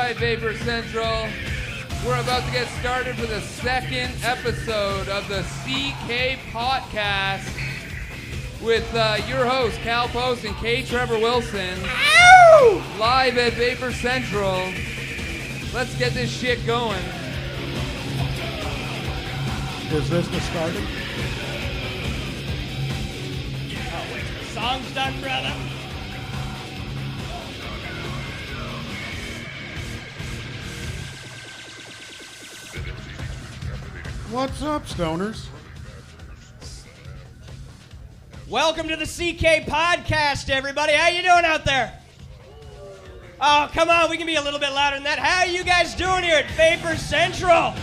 right, Vapor Central. We're about to get started for the second episode of the CK Potcast with your hosts, Cal Post and K. Trevor Wilson. Ow! Live at Vapor Central. Let's get this shit going. Is this the starting? Oh, wait, the song's done, brother. What's up, stoners? Welcome to the CK Podcast, everybody. How you doing out there? Oh, come on, we can be a little bit louder than that. How are you guys doing here at Vapor Central?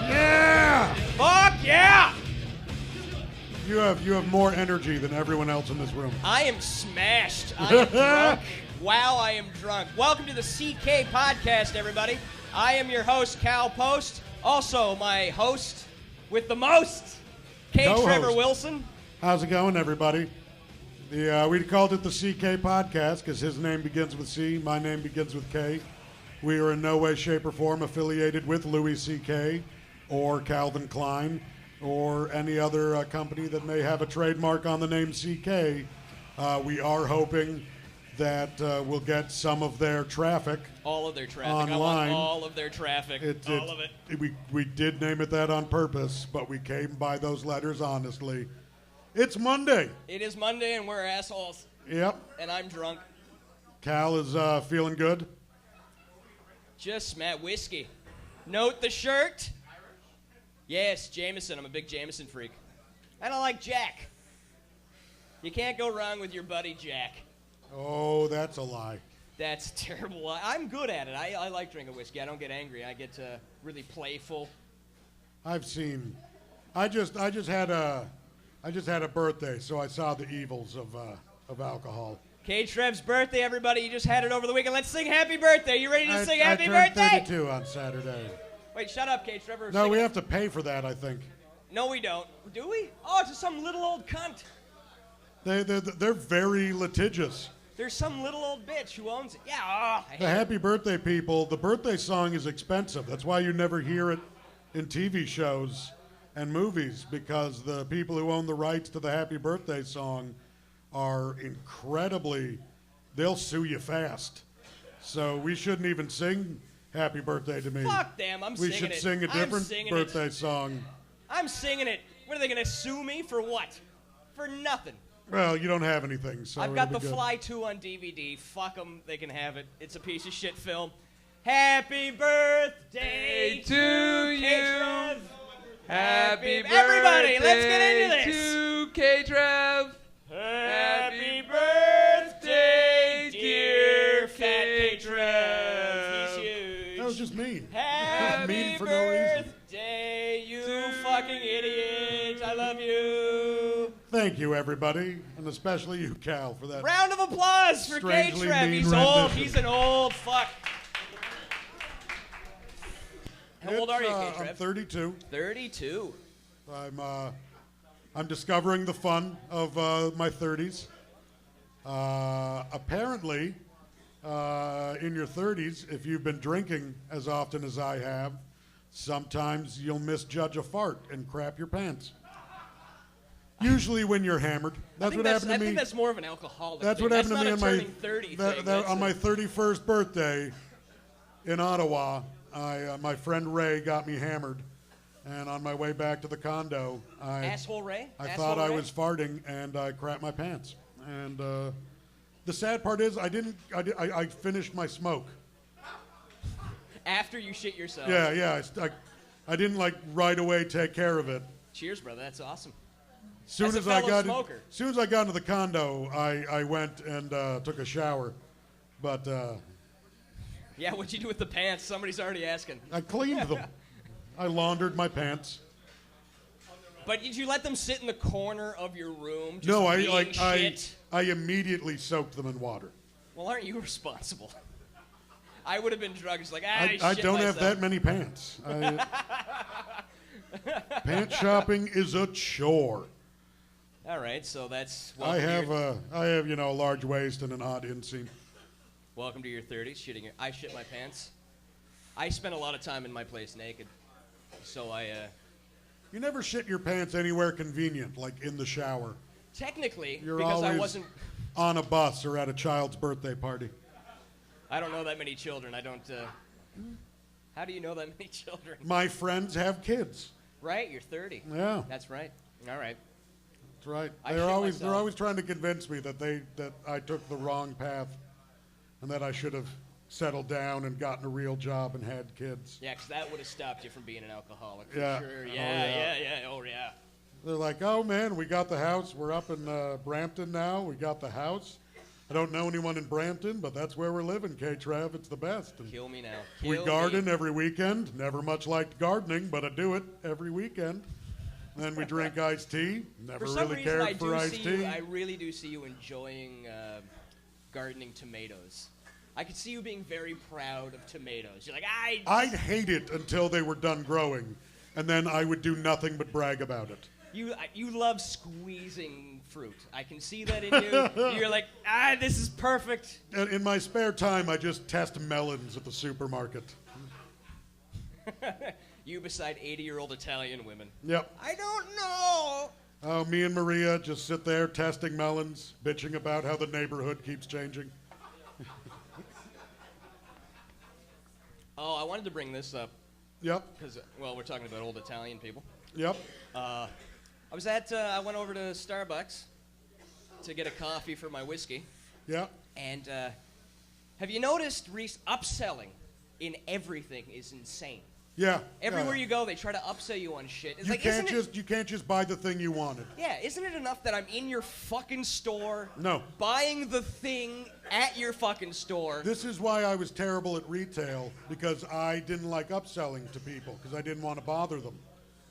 Yeah! Fuck yeah! You have more energy than everyone else in this room. I am smashed. I am drunk. Wow, I am drunk. Welcome to the CK Podcast, everybody. I am your host, Cal Post. Also, my host with the most, K. Co-host. Trevor Wilson. How's it going, everybody? We called it the CK Podcast because his name begins with C, my name begins with K. We are in no way, shape, or form affiliated with Louis C.K. or Calvin Klein or any other company that may have a trademark on the name CK. We are hoping that we'll get some of their traffic. All of their traffic. Online. I want all of their traffic. All of it. We did name it that on purpose, but we came by those letters honestly. It's Monday. It is Monday, and we're assholes. Yep. And I'm drunk. Cal is feeling good. Just Matt whiskey. Note the shirt. Yes, Jameson. I'm a big Jameson freak. And I like Jack. You can't go wrong with your buddy Jack. Oh, that's a lie. That's terrible. I'm good at it. I like drinking whiskey. I don't get angry. I get really playful. I just had a birthday, so I saw the evils of alcohol. K-Trev's birthday, everybody. You just had it over the weekend. Let's sing happy birthday. You ready to sing happy I turned birthday? 32 on Saturday. Wait, shut up, K-Trevor. No, we have to pay for that, I think. No, we don't. Do we? Oh, it's just some little old cunt. They're very litigious. There's some little old bitch who owns it. Yeah, I hate The happy birthday people, the birthday song is expensive. That's why you never hear it in TV shows and movies, because the people who own the rights to the happy birthday song are incredibly, they'll sue you fast. So we shouldn't even sing happy birthday to me. Fuck them, I'm singing it. We should sing a different birthday song. I'm singing it. What, are they going to sue me for what? For nothing. Well, you don't have anything, so I've got it'll The be good. Fly 2 on DVD. Fuck them, they can have it. It's a piece of shit film. Happy birthday to you. K-Trev. Happy birthday Everybody, let's get into this. to K-Trev. Happy birthday, dear fat K-Trev. He's huge. That was just mean. Happy mean for no reason. birthday, you fucking idiot. I love you. Thank you, everybody, and especially you, Cal, for that. Round of applause for Strangely K-Trev. mean He's old. rendition. He's an old fuck. How old are you, K-Trev? I'm 32. 32. I'm discovering the fun of my 30s. Apparently, in your 30s, if you've been drinking as often as I have, sometimes you'll misjudge a fart and crap your pants. Usually when you're hammered. That's what happened to me. I think that's more of an alcoholic That's thing. what happened to me That's on not a my turning 30 that- thing. that- That's on a- my 31st birthday in Ottawa. My friend Ray got me hammered, and on my way back to the condo, Asshole Ray? I Asshole thought I Ray? was farting, and I crapped my pants. And the sad part is, I finished my smoke. After you shit yourself. Yeah. I didn't right away take care of it. Cheers, brother. That's awesome. Soon As a as I fellow got smoker. soon as I got into the condo, I went and took a shower, but Yeah, what'd you do with the pants? Somebody's already asking. I cleaned them. I laundered my pants. But did you let them sit in the corner of your room? Just No, being shit? I immediately soaked them in water. Well, aren't you responsible? I would have been drugged. It's like, I shit don't have myself. that many pants. Pant shopping is a chore. All right, so that's. I have a large waist and an odd inseam. Welcome to your 30s. I shit my pants. I spend a lot of time in my place naked, so You never shit your pants anywhere convenient, like in the shower. Technically, You're because I always wasn't... on a bus or at a child's birthday party. I don't know that many children. I don't... How do you know that many children? My friends have kids. Right, you're 30. Yeah. That's right. All right. That's right. I They're shit always myself. trying to convince me that I took the wrong path and that I should have settled down and gotten a real job and had kids. Yeah, because that would have stopped you from being an alcoholic, for Yeah. sure. Oh, Yeah. Oh, yeah. They're like, oh man, we got the house. We're up in Brampton now. We got the house. I don't know anyone in Brampton, but that's where we're living, K-Trav. It's the best. And Kill me now. we Kill garden me. every weekend. Never much liked gardening, but I do it every weekend. Then we drink iced tea. Never For some really reason, cared for iced tea. I really do see you enjoying gardening tomatoes. I could see you being very proud of tomatoes. You're like, I'd hate it until they were done growing, and then I would do nothing but brag about it. You love squeezing fruit. I can see that in you. You're like, this is perfect. And in my spare time, I just test melons at the supermarket. You beside 80-year-old Italian women. Yep. I don't know. Oh, me and Maria just sit there testing melons, bitching about how the neighborhood keeps changing. Oh, I wanted to bring this up Yep. because, well, we're talking about old Italian people. Yep. I went over to Starbucks to get a coffee for my whiskey. Yep. And have you noticed, Reese, upselling in everything is insane. Yeah. Everywhere you go, they try to upsell you on shit. It's You like, you can't just buy the thing you wanted. Yeah, isn't it enough that I'm in your fucking store? No. Buying the thing at your fucking store. This is why I was terrible at retail, because I didn't like upselling to people, because I didn't want to bother them.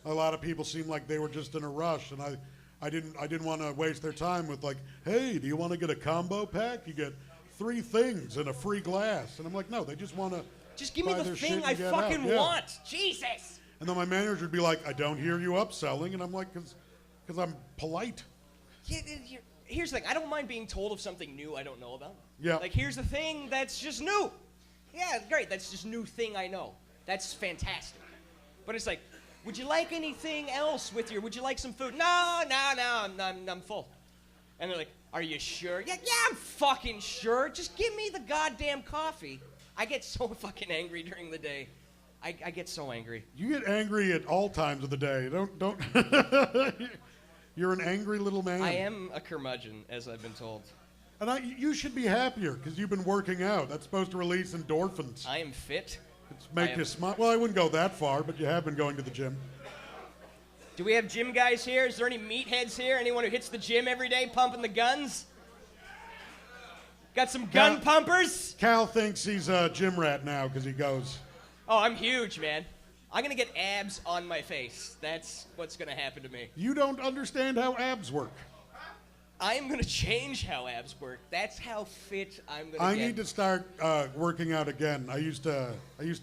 A lot of people seemed like they were just in a rush, and I didn't want to waste their time with like, hey, do you want to get a combo pack? You get 3 things and a free glass. And I'm like, no, they just want to Just give me buy the their thing shit and I get fucking out. Yeah. want. Jesus. And then my manager would be like, I don't hear you upselling. And I'm like, because I'm polite. Here's the thing. I don't mind being told of something new I don't know about. Yeah. Like, here's the thing that's just new. Yeah, great. That's just new thing I know. That's fantastic. But it's like, would you like anything else with your, would you like some food? No, I'm full. And they're like, are you sure? Yeah, I'm fucking sure. Just give me the goddamn coffee. I get so fucking angry during the day. I get so angry. You get angry at all times of the day. Don't. You're an angry little man. I am a curmudgeon, as I've been told. And you should be happier because you've been working out. That's supposed to release endorphins. I am fit. It's make you smile. Well, I wouldn't go that far, but you have been going to the gym. Do we have gym guys here? Is there any meatheads here? Anyone who hits the gym every day pumping the guns? Got some gun pumpers? Cal thinks he's a gym rat now because he goes. Oh, I'm huge, man. I'm going to get abs on my face. That's what's going to happen to me. You don't understand how abs work. I am going to change how abs work. That's how fit I'm going to get. I need to start working out again. I used to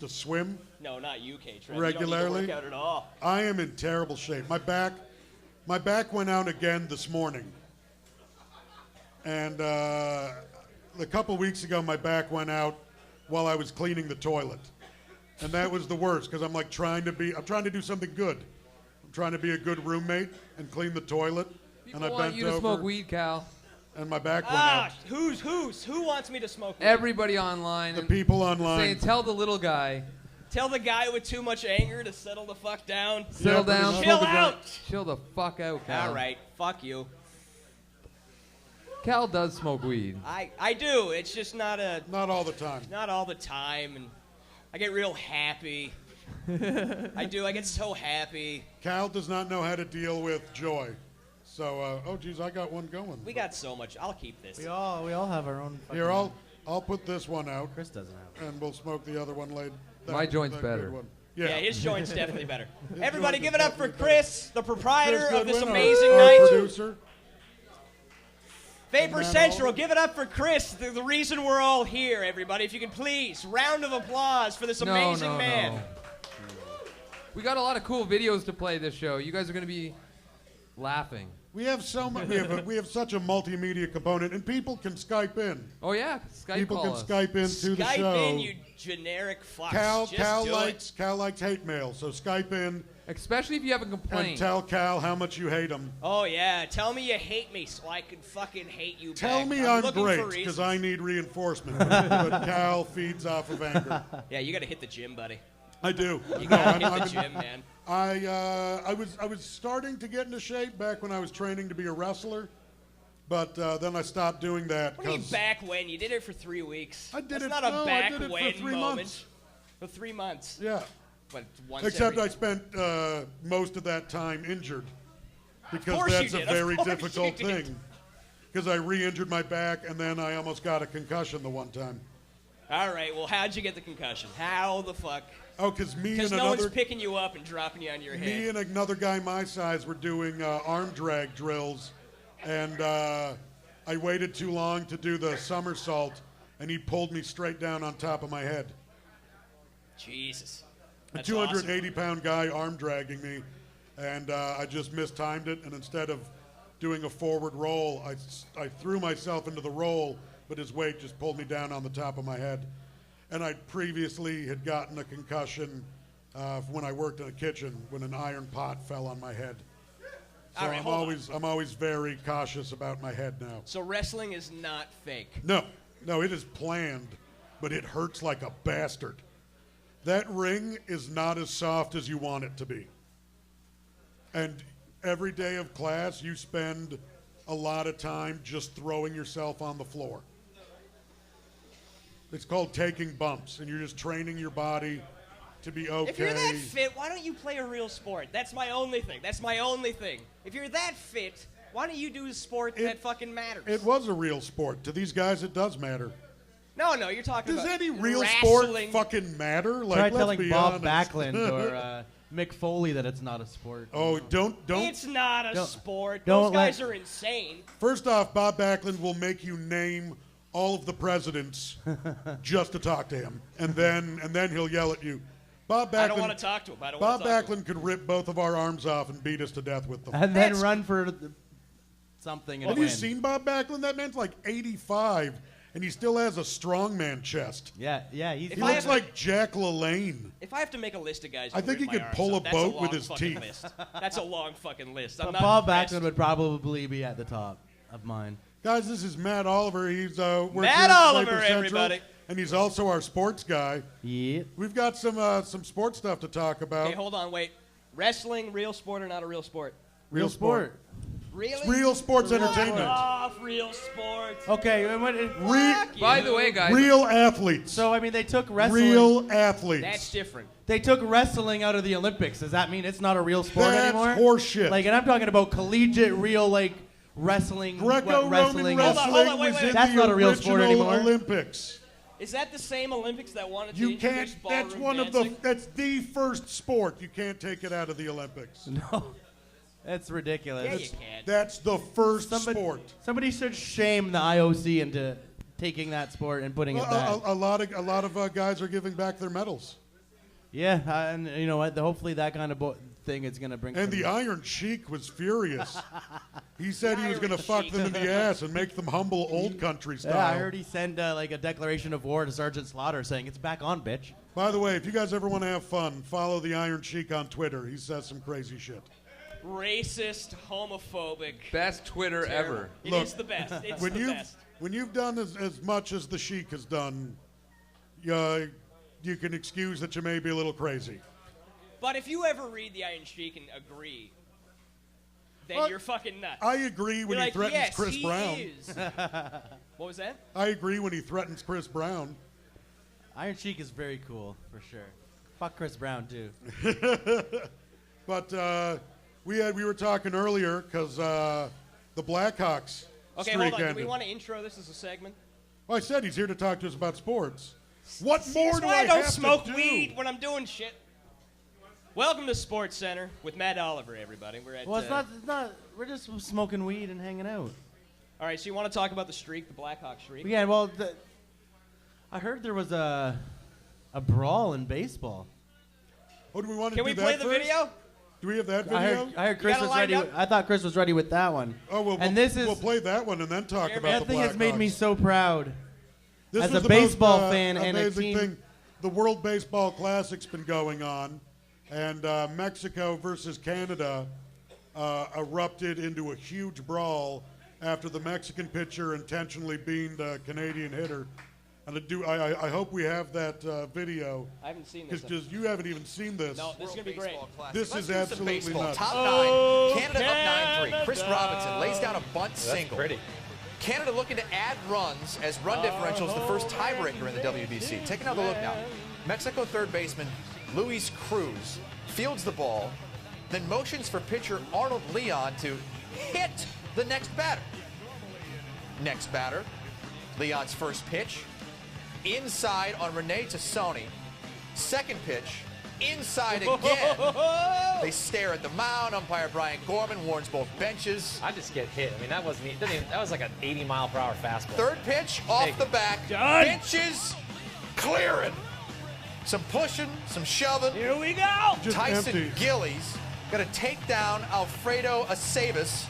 swim. No, not you, K-Trev. Regularly. You don't need to work out at all. I am in terrible shape. My back went out again this morning. And a couple weeks ago, my back went out while I was cleaning the toilet. And that was the worst because I'm like I'm trying to do something good. I'm trying to be a good roommate and clean the toilet. People and I want bent you to over, smoke weed, Cal. and my back went out. Who wants me to smoke weed? Everybody online. The people online. Saying, tell the little guy. Tell the guy with too much anger to settle the fuck down. Settle down. pretty Chill much. out. Chill the fuck out, Cal. All right, fuck you. Cal does smoke weed. I do. It's just not Not all the time. time, and I get real happy. I do. I get so happy. Cal does not know how to deal with joy. So, oh geez, I got one going. We got so much. I'll keep this. We all have our own. Here, I'll put this one out, Chris doesn't have. and we'll smoke the other one later. My joint's better. Yeah, Yeah, his joint's definitely better. His Everybody joint give is it up for definitely better. Chris, the proprietor Chris of this Goodwin, amazing our night. producer. Vapor Man, Central, all- give it up for Chris, the reason we're all here, everybody. If you could please, round of applause for this amazing man. No. We got a lot of cool videos to play this show. You guys are going to be laughing. We have so much. We have such a multimedia component, and people can Skype in. Oh yeah, Skype People call can us. Skype into the show. Skype in, you generic fucks. Cal likes hate mail, so Skype in Especially if you have a and complaint. tell Cal how much you hate him. Oh yeah, tell me you hate me so I can fucking hate you Tell back. me I'm looking great for because reasons. I need reinforcement. But Cal feeds off of anger. Yeah, you gotta hit the gym, buddy. I do. You No, gotta I'm- hit the gym, man. I was starting to get into shape back when I was training to be a wrestler, but then I stopped doing that. What do you mean 'cause back when? You did it for 3 weeks. I did That's it. not a no, back I did it when for 3 moment. months. For 3 months. Yeah. But once Except every... I spent most of that time injured because course you that's a did. Of very course difficult you did. thing. Because I re-injured my back and then I almost got a concussion the one time. All right, well, how'd you get the concussion? How the fuck? Oh, because Because no one's picking you up and dropping you on your me head. and another guy my size were doing arm drag drills, and I waited too long to do the somersault, and he pulled me straight down on top of my head. Jesus. A That's 280-pound guy arm dragging me, and I just mistimed it, and instead of doing a forward roll, I threw myself into the roll, but his weight just pulled me down on the top of my head. And I previously had gotten a concussion when I worked in a kitchen when an iron pot fell on my head. So All right, I'm always very cautious about my head now. So wrestling is not fake. No, it is planned, but it hurts like a bastard. That ring is not as soft as you want it to be. And every day of class, you spend a lot of time just throwing yourself on the floor. It's called taking bumps, and you're just training your body to be okay. If you're that fit, why don't you play a real sport? That's my only thing. If you're that fit, why don't you do a sport that fucking matters? It was a real sport. To these guys, it does matter. No, you're talking Does about any real wrestling. sport fucking matter? Try Like, let's telling be Bob honest. Backlund or Mick Foley that it's not a sport. Oh, don't. It's not a Don't- sport. don't Those guys let- are insane. First off, Bob Backlund will make you name all of the presidents just to talk to him, and then he'll yell at you. Bob Backlund. I don't want to talk to him. Bob Backlund could rip both of our arms off and beat us to death with them. And then That's- run for something and Have win. you seen Bob Backlund? That man's like 85, and he still has a strongman chest. Yeah, he's. If He I looks have- like Jack LaLanne. If I have to make a list of guys, I who think rip he my could arms pull off, a that's boat long with his fucking teeth. List. That's a long fucking list. I'm But not Bob impressed. Backlund would probably be at the top of mine. Guys, this is Matt Oliver. He's works Matt here at Oliver, Sniper Central, everybody. and he's also our sports guy. Yeah. We've got some sports stuff to talk about. Okay, hold on, wait. Wrestling, real sport or not a real sport? Real sport. Really? It's real sports entertainment. Fuck off, real sports. Okay, and Fuck By you. the way, guys, Real athletes. so I mean they took wrestling. Real athletes. That's different. They took wrestling out of the Olympics. Does that mean it's not a real sport That's anymore? horseshit. Like, and I'm talking about collegiate, real like wrestling. Greco-Roman wrestling. Hold on, wrestling wait, was wait. in That's the not a real sport original anymore. Olympics. Is that the same Olympics that wanted to You introduce can't. ballroom That's one dancing? that's the first sport. You can't take it out of the Olympics. No, that's ridiculous. Yeah, you can. That's the first sport. Somebody should shame the IOC into taking that sport and putting it back. A lot of guys are giving back their medals. Yeah, and you know what? Hopefully that kind of thing is going to bring. And some- the Iron Sheik was furious. He said he was going to Iron fuck Sheik. them in the ass and make them humble old country style. Yeah, I heard he sent like a declaration of war to Sergeant Slaughter saying it's back on, bitch. By the way, if you guys ever want to have fun, follow the Iron Sheik on Twitter. He says some crazy shit. Racist, homophobic. best Twitter terrible. ever. It Look, is the best. It's When the you've best. when you've done as much as the Sheik has done, you can excuse that you may be a little crazy. But if you ever read the Iron Sheik and agree, then Well, you're fucking nuts. I agree when You're he like, threatens yes, Chris he Brown. is. What was that? I agree when he threatens Chris Brown. Iron Sheik is very cool for sure. Fuck Chris Brown too. But we were talking earlier because the Blackhawks Okay, streak hold on. Do ended. we want to intro this as a segment? Well, I said he's here to talk to us about sports. What more That's do why I don't have smoke to do? weed when I'm doing shit. Welcome to Sports Center with Matt Oliver, everybody. We're at. Well, it's not. We're just smoking weed and hanging out. All right, so you want to talk about the streak, the Blackhawk streak? Yeah, well, I heard there was a brawl in baseball. Oh, do we want to Can do we that play the first? video? Do we have that video? I heard Chris gotta was line ready. up. I thought Chris was ready with that one. Oh, well, and we'll play that one and then talk about that the thing has made me Blackhawks. so proud. This As was a the baseball most, fan and a amazing team. thing. The World Baseball Classic's been going on, and Mexico versus Canada erupted into a huge brawl after the Mexican pitcher intentionally beamed a Canadian hitter. And I hope we have that video. I haven't seen this. Because you haven't even seen this. No, this is going to be great. This is absolutely nuts. Top 9. Canada up 9-3. Chris Robinson lays down a bunt single. Pretty. Canada looking to add runs as run differential is the first tiebreaker in the WBC. Take another look now. Mexico third baseman Luis Cruz fields the ball, then motions for pitcher Arnold Leon to hit the next batter. Next batter, Leon's first pitch, inside on Rene Tassoni. Second pitch, inside again. They stare at the mound. Umpire Brian Gorman warns both benches. I just get hit. I mean, that wasn't. That was like an 80-mile-per-hour fastball. Third pitch off the back. Done. Benches clearing. Some pushing, some shoving. Here we go. Just Tyson empty. Gillies got to take down Alfredo Aceves,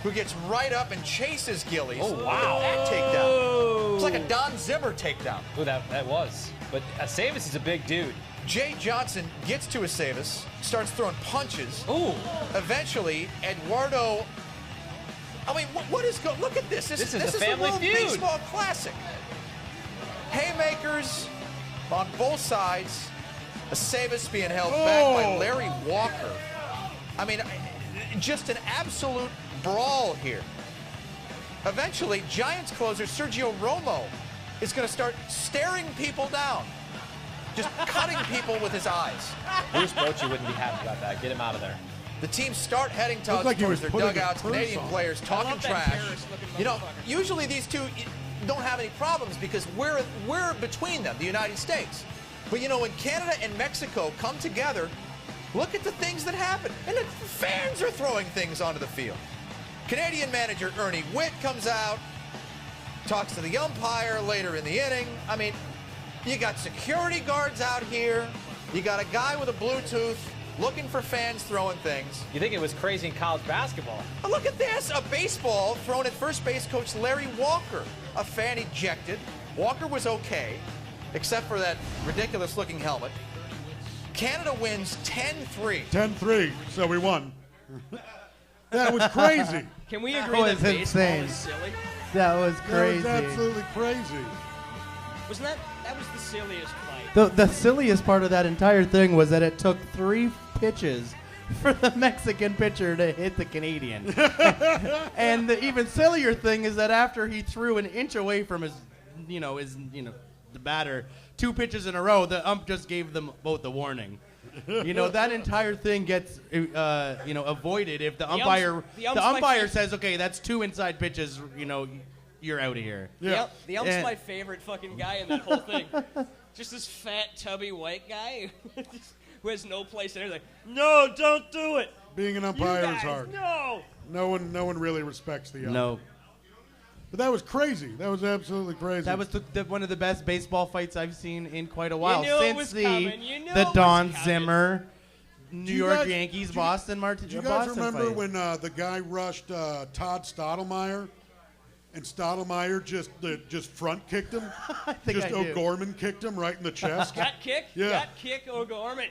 who gets right up and chases Gillies. Oh, wow. Look at that takedown. It's like a Don Zimmer takedown. Ooh, that was. But Savis is a big dude. Jay Johnson gets to Aceves, starts throwing punches. Ooh. Eventually, Eduardo. I mean, what is going? Look at this. This is the a family World feud. Baseball Classic. Haymakers on both sides. Aceves being held back by Larry Walker. I mean, just an absolute brawl here. Eventually, Giants closer Sergio Romo is going to start staring people down. Just cutting people with his eyes. Bruce Bochy wouldn't be happy about that. Get him out of there. The teams start heading like he was towards their putting a dugouts. purse Canadian on. players talking love that trash. terrorist-looking You know, motherfucker. usually these two don't have any problems because we're between them, the United States. But you know, when Canada and Mexico come together, look at the things that happen. And the fans are throwing things onto the field. Canadian manager Ernie Witt comes out, talks to the umpire later in the inning. I mean, you got security guards out here. You got a guy with a Bluetooth looking for fans throwing things. You think it was crazy in college basketball? Oh, look at this, a baseball thrown at first base coach Larry Walker. A fan ejected. Walker was okay, except for that ridiculous-looking helmet. Canada wins 10-3. 10-3, so we won. That was crazy. Can we agree was that baseball insane. is silly? That was That crazy. was absolutely crazy. Wasn't that was the silliest fight? The silliest part of that entire thing was that it took 3 pitches for the Mexican pitcher to hit the Canadian. And the even sillier thing is that after he threw an inch away from his the batter, 2 pitches in a row, the ump just gave them both a warning. That entire thing gets avoided if the umpire the ump's my umpire favorite. says, okay, that's 2 inside pitches, you're out of here. Yeah. The ump's Yeah. my favorite fucking guy in that whole thing. Just this fat, tubby white guy who has no place in it. Like, no, don't do it. Being an You umpire guys, is hard. no. No one really respects the ump. No. But that was crazy. That was absolutely crazy. That was one of the best baseball fights I've seen in quite a while. knew it Since was the coming. You knew the it was Don coming. Zimmer, New you York guys- Yankees, do you- Boston Do you guys Boston remember fight. when the guy rushed Todd Stottlemyre, and Stottlemyre just front kicked him? I think Just I do. O'Gorman kicked him right in the chest. Gut kick? Yeah. Gut kick O'Gorman.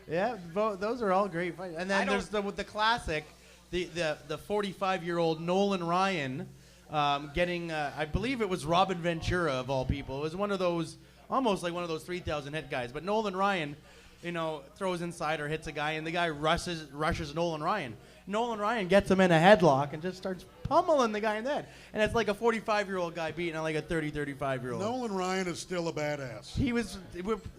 Yeah, those are all great fights. And then there's the classic, the 45-year-old Nolan Ryan getting, I believe it was Robin Ventura of all people. It was one of those, almost like one of those 3,000 hit guys. But Nolan Ryan, throws inside or hits a guy, and the guy rushes Nolan Ryan. Nolan Ryan gets him in a headlock and just starts pummeling the guy in the head. And it's like a 45-year-old guy beating like a 35-year-old. Nolan Ryan is still a badass.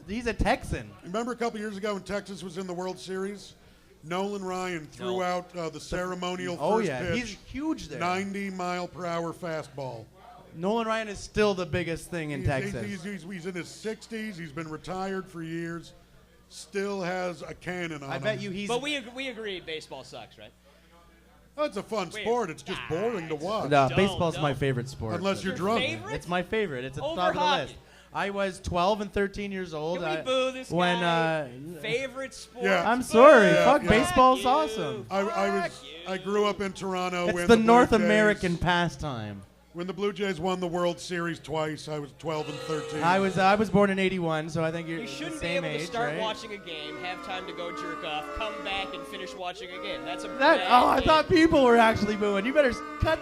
He's a Texan. Remember a couple years ago when Texas was in the World Series? Nolan Ryan threw No. out the ceremonial Oh, first yeah. pitch. He's huge there. 90-mile-per-hour fastball. Nolan Ryan is still the biggest thing in Texas. He's in his 60s. He's been retired for years. Still has a cannon on him. I bet you he's. But we agree baseball sucks, right? Oh, it's a fun sport. It's just boring to watch. No, Don't, baseball's don't. my favorite sport. Unless you're drunk. Favorite? It's my favorite. It's at the Over top of the hockey. list. I was 12 and 13 years old. Can we boo this when, guy? Favorite sport? Yeah. I'm sorry. Yeah, Fuck, yeah. baseball's You. awesome. I grew up in Toronto. It's when the Blue North Jays- American pastime. When the Blue Jays won the World Series twice, I was 12 and 13. I was born in '81, so I think you're You the shouldn't be same able age, to start right? watching a game, have time to go jerk off, come back and finish watching again. That's a That, bad I thing. thought people were actually booing. You better cut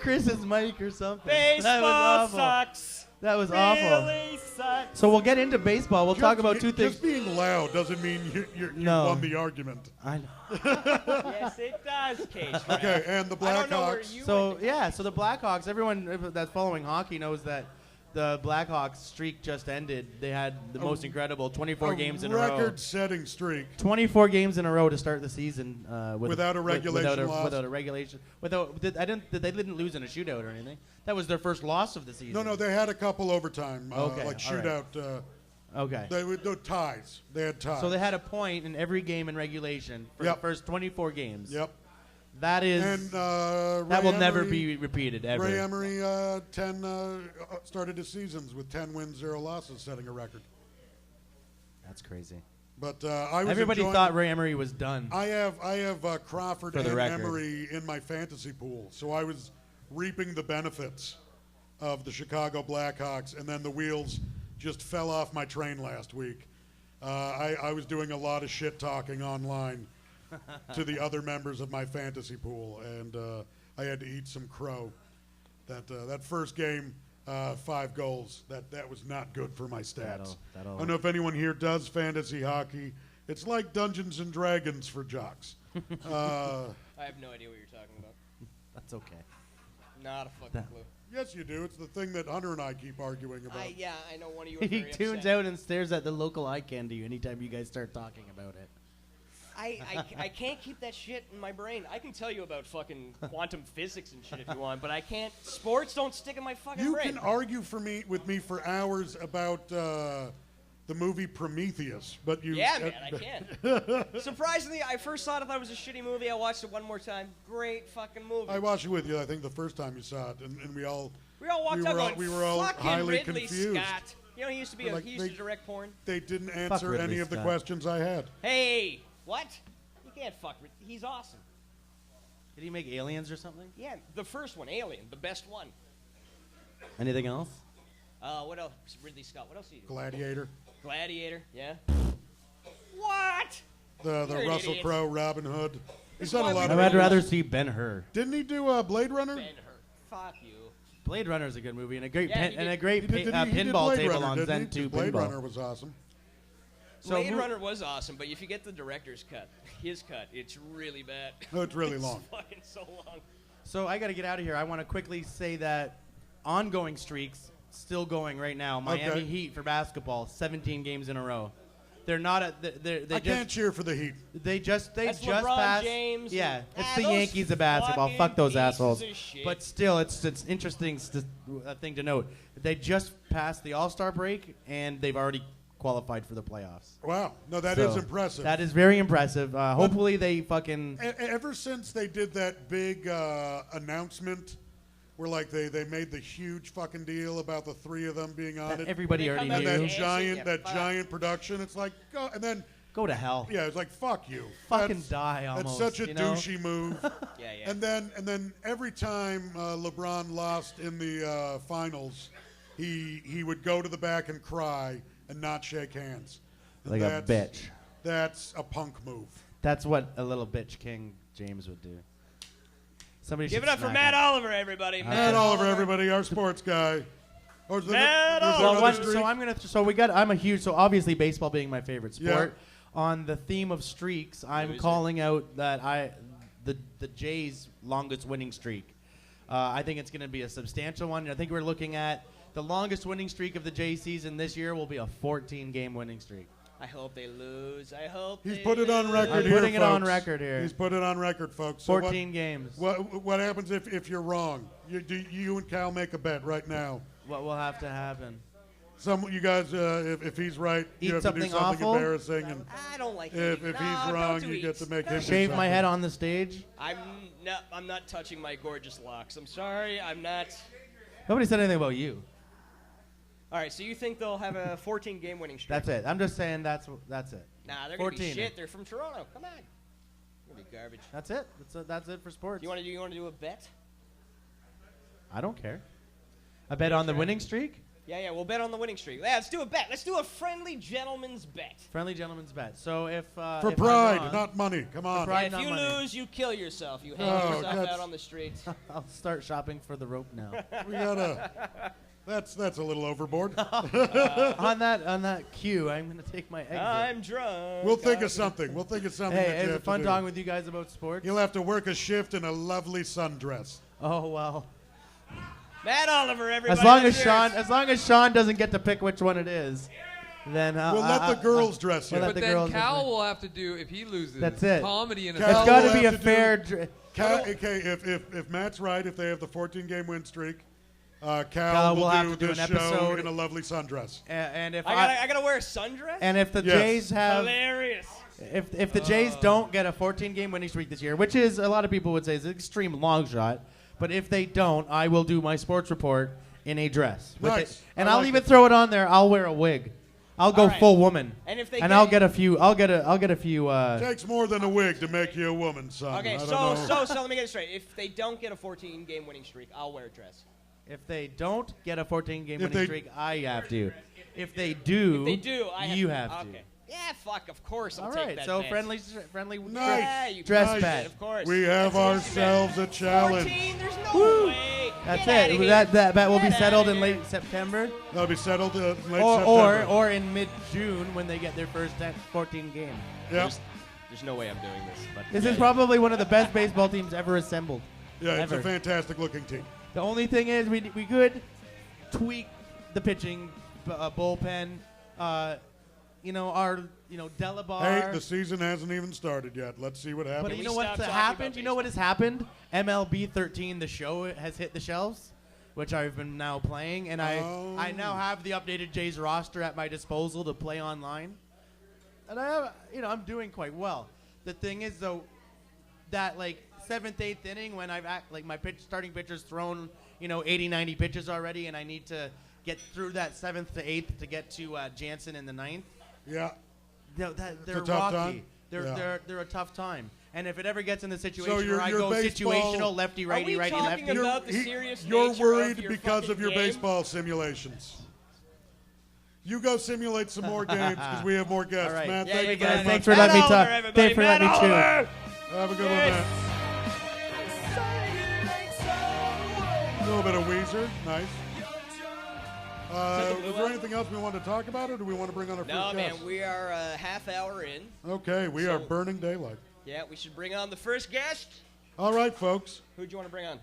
Chris's mic or something. that was Baseball awful. sucks. That was awful. Really sucks. So we'll get into baseball. We'll talk about two things. Just being loud doesn't mean you No. won the argument. I know. Yes, it does, Cage. Okay, and the I don't know where Blackhawks. you So went to- yeah, so the Blackhawks. Everyone that's following hockey knows that the Blackhawks streak just ended. They had the most incredible 24 games in a row. Record-setting streak. 24 games in a row to start the season Without a regulation loss. Without a regulation. They didn't lose in a shootout or anything. That was their first loss of the season. No, they had a couple overtime, Okay, like all right. shootout. Okay. They were ties. They had ties. So they had a point in every game in regulation for Yep. the first 24 games. Yep. That is And that will never be repeated ever. Ray Emery started his seasons with 10 wins, 0 losses, setting a record. That's crazy. But I was Everybody enjoying- thought Ray Emery was done. I have Crawford For the and record. Emery in my fantasy pool, so I was reaping the benefits of the Chicago Blackhawks, and then the wheels just fell off my train last week. I was doing a lot of shit talking online to the other members of my fantasy pool, and I had to eat some crow. That first game, 5 goals. That was not good for my stats. That'll- I don't know if anyone here does fantasy hockey. It's like Dungeons and Dragons for jocks. I have no idea what you're talking about. That's okay. Not a fucking clue. Yes, you do. It's the thing that Hunter and I keep arguing about. I know one of you are He very tunes upset. out and stares at the local eye candy anytime you guys start talking about it. I can't keep that shit in my brain. I can tell you about fucking quantum physics and shit if you want, but I can't. Sports don't stick in my fucking You brain. can argue with me for hours about the movie Prometheus, but you. Yeah, man, I can. Surprisingly, I first saw it. I thought it was a shitty movie. I watched it one more time. Great fucking movie. I watched it with you. I think the first time you saw it, and we all. we all walked we out were all- going, we were all fucking highly Ridley confused. Scott. You know, he used to be Like, he used to direct porn. They didn't answer Ridley any of the Scott. questions I had. Hey, what? You can't fuck with. He's awesome. Did he make Aliens or something? Yeah, the first one, Alien, the best one. Anything else? What else? Ridley Scott. What else did he do? Gladiator, Gladiator. Yeah. What? the You're an Russell idiot. Crowe, Robin Hood. He's done a why lot we of. I'd movies. rather see Ben-Hur. Didn't he do Blade Runner? Ben-Hur. Fuck you. Blade Runner is a good movie and a great Yeah, he did. great He did pinball Blade table Runner, on didn't Zen he? 2 Blade pinball. Runner was awesome. So Blade mo- Runner was awesome, but if you get the director's cut, his cut, it's really bad. Oh, it's really long. It's fucking so long. So I got to get out of here. I want to quickly say that ongoing streaks still going right now. Miami Okay. Heat for basketball, 17 games in a row. They're not at they I can't cheer for the Heat. They just That's just LeBron passed. James. Yeah, it's Ah, the those Yankees of basketball. fucking Fuck those pieces assholes. of shit. But still, it's interesting thing to note. They just passed the All-Star break and they've already qualified for the playoffs. Wow, no, that is So, impressive. That is very impressive. Hopefully they fucking. Ever since they did that big announcement, where like they made the huge fucking deal about the 3 of them being on it, Everybody They already come out and with knew. that Dancing, giant yeah, fuck. production, it's like, go, and then Go to hell. yeah, it's like fuck you, Fucking That's- die almost. That's such a you know? douchey move. Yeah, yeah. And then every time LeBron lost in the finals, he would go to the back and cry and not shake hands. And Like a bitch. That's a punk move. That's what a little bitch King James would do. Somebody Give should it up for smack Matt him. Oliver, everybody. Matt Oliver, everybody, our sports guy. Oh, is there Matt there's Oliver. another So streak? I'm gonna. So we got. I'm a huge. So obviously baseball being my favorite sport. Yeah. On the theme of streaks, I'm Loser. calling out that the Jays' longest winning streak. I think it's going to be a substantial one. I think we're looking at the longest winning streak of the Jays season this year will be a 14-game winning streak. I hope they lose. I hope He's they put it on lose. record I'm here, putting it on folks. record here. He's put it on record, folks. So 14 games. What happens if you're wrong? You and Cal make a bet right now. What will have to happen? You guys, if he's right, Eat you have to do something something awful? embarrassing, and I don't like if it. he's wrong, you get to make him do Shave my something. head on the stage? I'm not touching my gorgeous locks. I'm sorry. I'm not. Nobody said anything about you. All right, so you think they'll have a 14-game winning streak? That's it. I'm just saying that's it. Nah, they're going to be 14. shit. They're from Toronto. Come on. They're going to be garbage. That's it. That's it for sports. You want to do a bet? I don't care. A bet on the winning streak? Yeah, we'll bet on the winning streak. Yeah, let's do a bet. Let's do a friendly gentleman's bet. Friendly gentleman's bet. So if For if pride, I'm wrong, not money. Come on. pride. If you not money. lose, you kill yourself. You hang Oh, yourself that's- out on the streets. I'll start shopping for the rope now. We gotta. That's a little overboard. on that cue, I'm gonna take my exit. I'm drunk. We'll think of something. We'll think of something. Hey, that you it's have fun to do. talking with you guys about sports. You'll have to work a shift in a lovely sundress. Oh well. Matt Oliver, everybody. As long as Sean doesn't get to pick which one it is, then We'll let the girls dress you. we'll let But the then girls Cal dress will have to do, if he loses, That's it. comedy in a Cal It's got will to be have a to fair. do- Okay, if Matt's right, if they have the 14-game win streak, Cal Cal will will have do to do this an show episode. in a lovely sundress. And if I gotta wear a sundress. and if the Yes. Jays have Hilarious. if the Jays don't get a 14-game winning streak this year, which is a lot of people would say is an extreme long shot, but if they don't, I will do my sports report in a dress. With Nice. it. And I I'll like even it. throw it on there. I'll wear a wig. I'll go All right. full woman. And if they and get- I'll get a few. I'll get a few. Takes more than a wig to make you a woman, son. Okay, I don't so know. let me get it straight. If they don't get a 14-game winning streak, I'll wear a dress. If they don't get a 14-game If winning they- streak, I have to. If they do, If they do, you have to. Okay. Yeah, fuck. Of course, I'll All take right. that. So bet. friendly. Nice. Yeah, you Dress can. bet. Of course. We have That's an easy bet. ourselves a challenge. 14. There's no way. That's Get it. outta here. That bet will be Get settled outta in here. late September, That'll be settled late or September. or in mid-June when they get their first 14 game. Yeah, There's no way I'm doing this. But This is probably one of the best baseball teams ever assembled. yeah, it's ever. a fantastic looking team. The only thing is we could tweak the pitching bullpen. Delabar. Hey, the season hasn't even started yet. Let's see what happens. But you know we what's stop talking happened? about You know what has happened? MLB 13, the show, has hit the shelves, which I've been now playing, and I now have the updated Jays roster at my disposal to play online, and I'm doing quite well. The thing is though, that like 7th, 8th inning when my starting pitcher's thrown 80, 90 pitches already, and I need to get through that 7th to 8th to get to Jansen in the 9th. Yeah, They're a tough rocky. time? They're a tough time. And if it ever gets in the situation your- where I your go baseball- situational lefty Are righty we righty talking lefty, about the serious you're nature worried of your because of fucking your game? baseball simulations. You go simulate some more games because we have more guests. All right. Matt, Yeah, thank you you got very it. much. Thanks for Matt letting me Oliver, talk. everybody. Thanks for Matt letting me chew. Oliver. Have a good one, Matt. A little bit of Weezer, nice. Was there anything else we wanted to talk about, or do we want to bring on our No, first man, guest? we are a half hour in. Okay, we are burning daylight. Yeah, we should bring on the first guest. All right, folks. Who'd you want to bring on?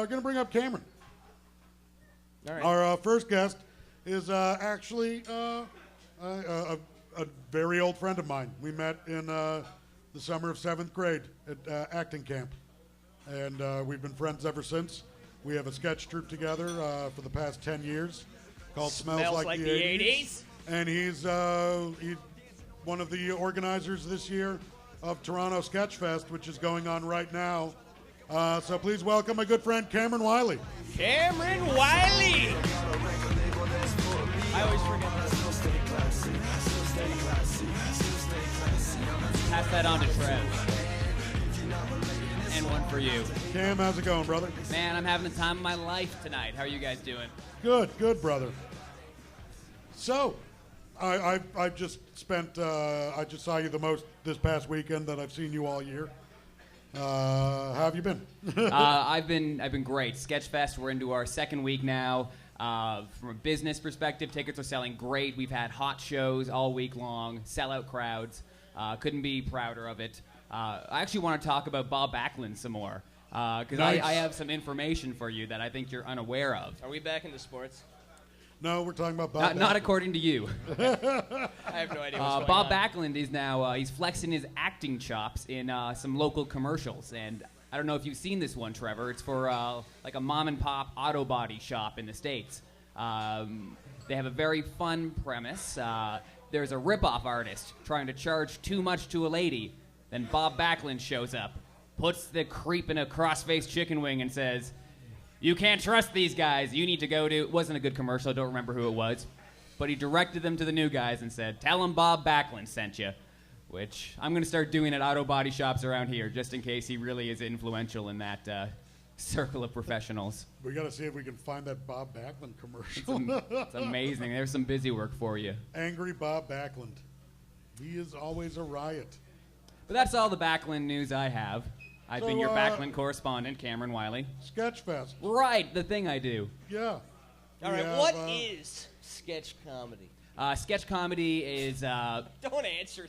Going to bring up Cameron. All right. Our first guest is actually a very old friend of mine. We met in the summer of 7th grade at acting camp, and we've been friends ever since. We have a sketch troupe together for the past 10 years called Smells Like the 80s. And he's one of the organizers this year of Toronto Sketch Fest, which is going on right now. So please welcome my good friend Cameron Wiley. Cameron Wiley. I always forget Pass that on to Trev. And one for you. Cam, how's it going, brother? Man, I'm having the time of my life tonight. How are you guys doing? Good, brother. So, I just spent, I just saw you the most this past weekend that I've seen you all year. How have you been? I've been great. Sketchfest, we're into our second week now. From a business perspective, tickets are selling great. We've had hot shows all week long, sellout crowds. Couldn't be prouder of it. I actually want to talk about Bob Backlund some more because Nice. I have some information for you that I think you're unaware of. Are we back into sports? No, we're talking about Bob. Not according to you. I have no idea what's going Bob on. Backlund is now he's flexing his acting chops in some local commercials, and I don't know if you've seen this one, Trevor. It's for like a mom and pop auto body shop in the States. They have a very fun premise. There's a ripoff artist trying to charge too much to a lady. Then Bob Backlund shows up, puts the creep in a cross-faced chicken wing, and says, you can't trust these guys. You need to go to, it wasn't a good commercial, I don't remember who it was, but he directed them to the new guys and said, tell them Bob Backlund sent you, which I'm going to start doing at auto body shops around here, just in case he really is influential in that circle of professionals. We got to see if we can find that Bob Backlund commercial. It's amazing. There's some busy work for you. Angry Bob Backlund. He is always a riot. But that's all the Backlund news I have. I've So, been your Backlund correspondent, Cameron Wiley. Sketchfest. Right, the thing I do. Yeah. All right, what is sketch comedy? Sketch comedy is. Don't answer.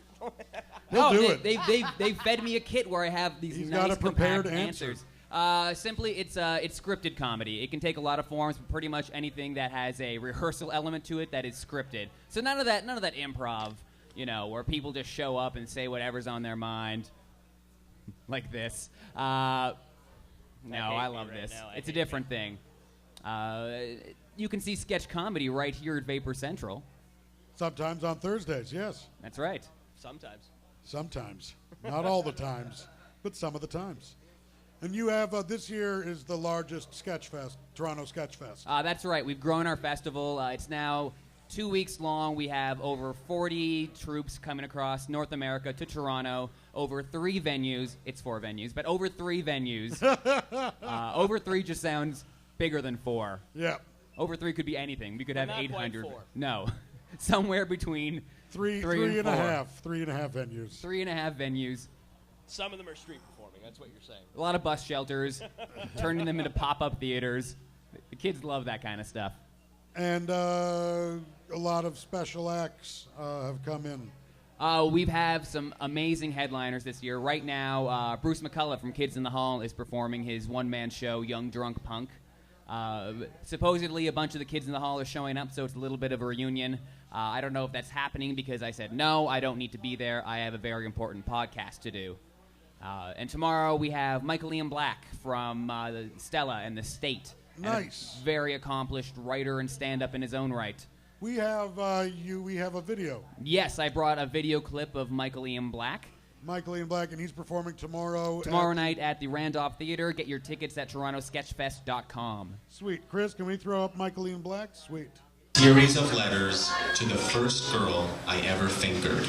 He'll do it. They fed me a kit where I have these He's nice got a prepared compact answer. answers. Simply, it's scripted comedy. It can take a lot of forms, but pretty much anything that has a rehearsal element to it that is scripted. So none of that improv, where people just show up and say whatever's on their mind, like this. No, I love this. It's a different thing. You can see sketch comedy right here at Vapor Central. Sometimes on Thursdays, yes. That's right. Sometimes. Sometimes. Not all the times, but some of the times. And you have, this year is the largest Sketchfest, Toronto Sketchfest. That's right. We've grown our festival. It's now 2 weeks long. We have over 40 troops coming across North America to Toronto, over 3 venues. It's 4 venues, but over 3 venues. Over 3 just sounds bigger than 4. Yeah. Over 3 could be anything. We could have not quite 800. 4. No. Somewhere between Three and and a 4. half. 3.5 venues. 3.5 venues. Some of them are street performing. That's what you're saying. A lot of bus shelters, turning them into pop-up theaters. The kids love that kind of stuff. And a lot of special acts have come in. We have some amazing headliners this year. Right now, Bruce McCullough from Kids in the Hall is performing his one-man show, Young Drunk Punk. Supposedly, a bunch of the Kids in the Hall are showing up, so it's a little bit of a reunion. I don't know if that's happening because I said, no, I don't need to be there. I have a very important podcast to do. And tomorrow we have Michael Ian Black from Stella and The State. Nice. Very accomplished writer and stand-up in his own right. We have we have a video. Yes, I brought a video clip of Michael Ian Black. Michael Ian Black, and he's performing tomorrow. Tomorrow night at the Randolph Theater. Get your tickets at torontosketchfest.com. Sweet. Chris, can we throw up Michael Ian Black? Sweet. Series of letters to the first girl I ever fingered.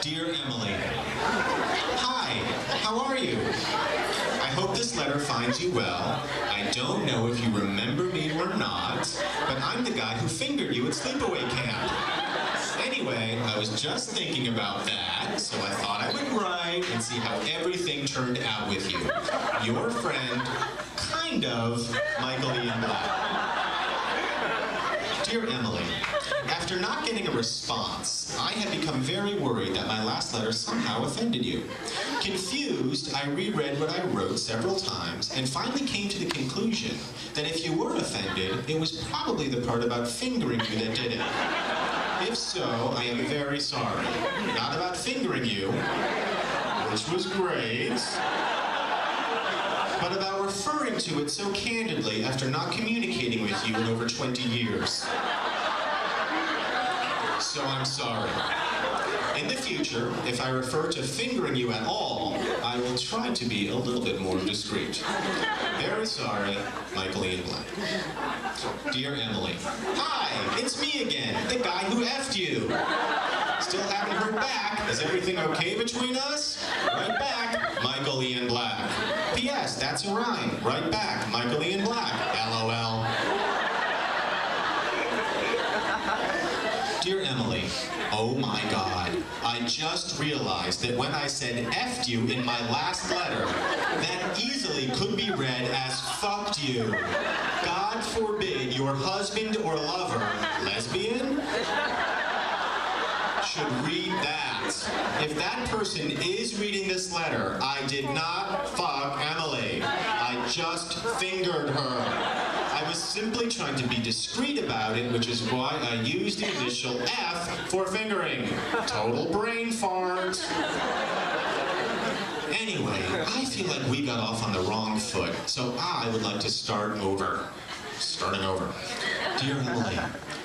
Dear Emily, hi, how are you? I hope this letter finds you well. I don't know if you remember me or not, but I'm the guy who fingered you at sleepaway camp. Anyway, I was just thinking about that, so I thought I would write and see how everything turned out with you. Your friend, kind of, Michael Ian Black. Dear Emily, after not getting a response, I had become very worried that my last letter somehow offended you. Confused, I reread what I wrote several times and finally came to the conclusion that if you were offended, it was probably the part about fingering you that did it. If so, I am very sorry. Not about fingering you, which was great, but about referring to it so candidly after not communicating with you in over 20 years. So I'm sorry. In the future, if I refer to fingering you at all, I will try to be a little bit more discreet. Very sorry, Michael Ian Black. Dear Emily, hi, it's me again, the guy who effed you. Still haven't heard back. Is everything okay between us? Right back, Michael Ian Black. P.S. That's a rhyme. Right back, Michael Ian Black. LOL. Dear Emily, oh my God, I just realized that when I said effed you in my last letter, that easily could be read as fucked you. God forbid your husband or lover, lesbian, should read that. If that person is reading this letter, I did not fuck Emily. I just fingered her. I was simply trying to be discreet about it, which is why I used the initial F for fingering. Total brain fart. Anyway, I feel like we got off on the wrong foot, so I would like to start over. Starting over. Dear Emily,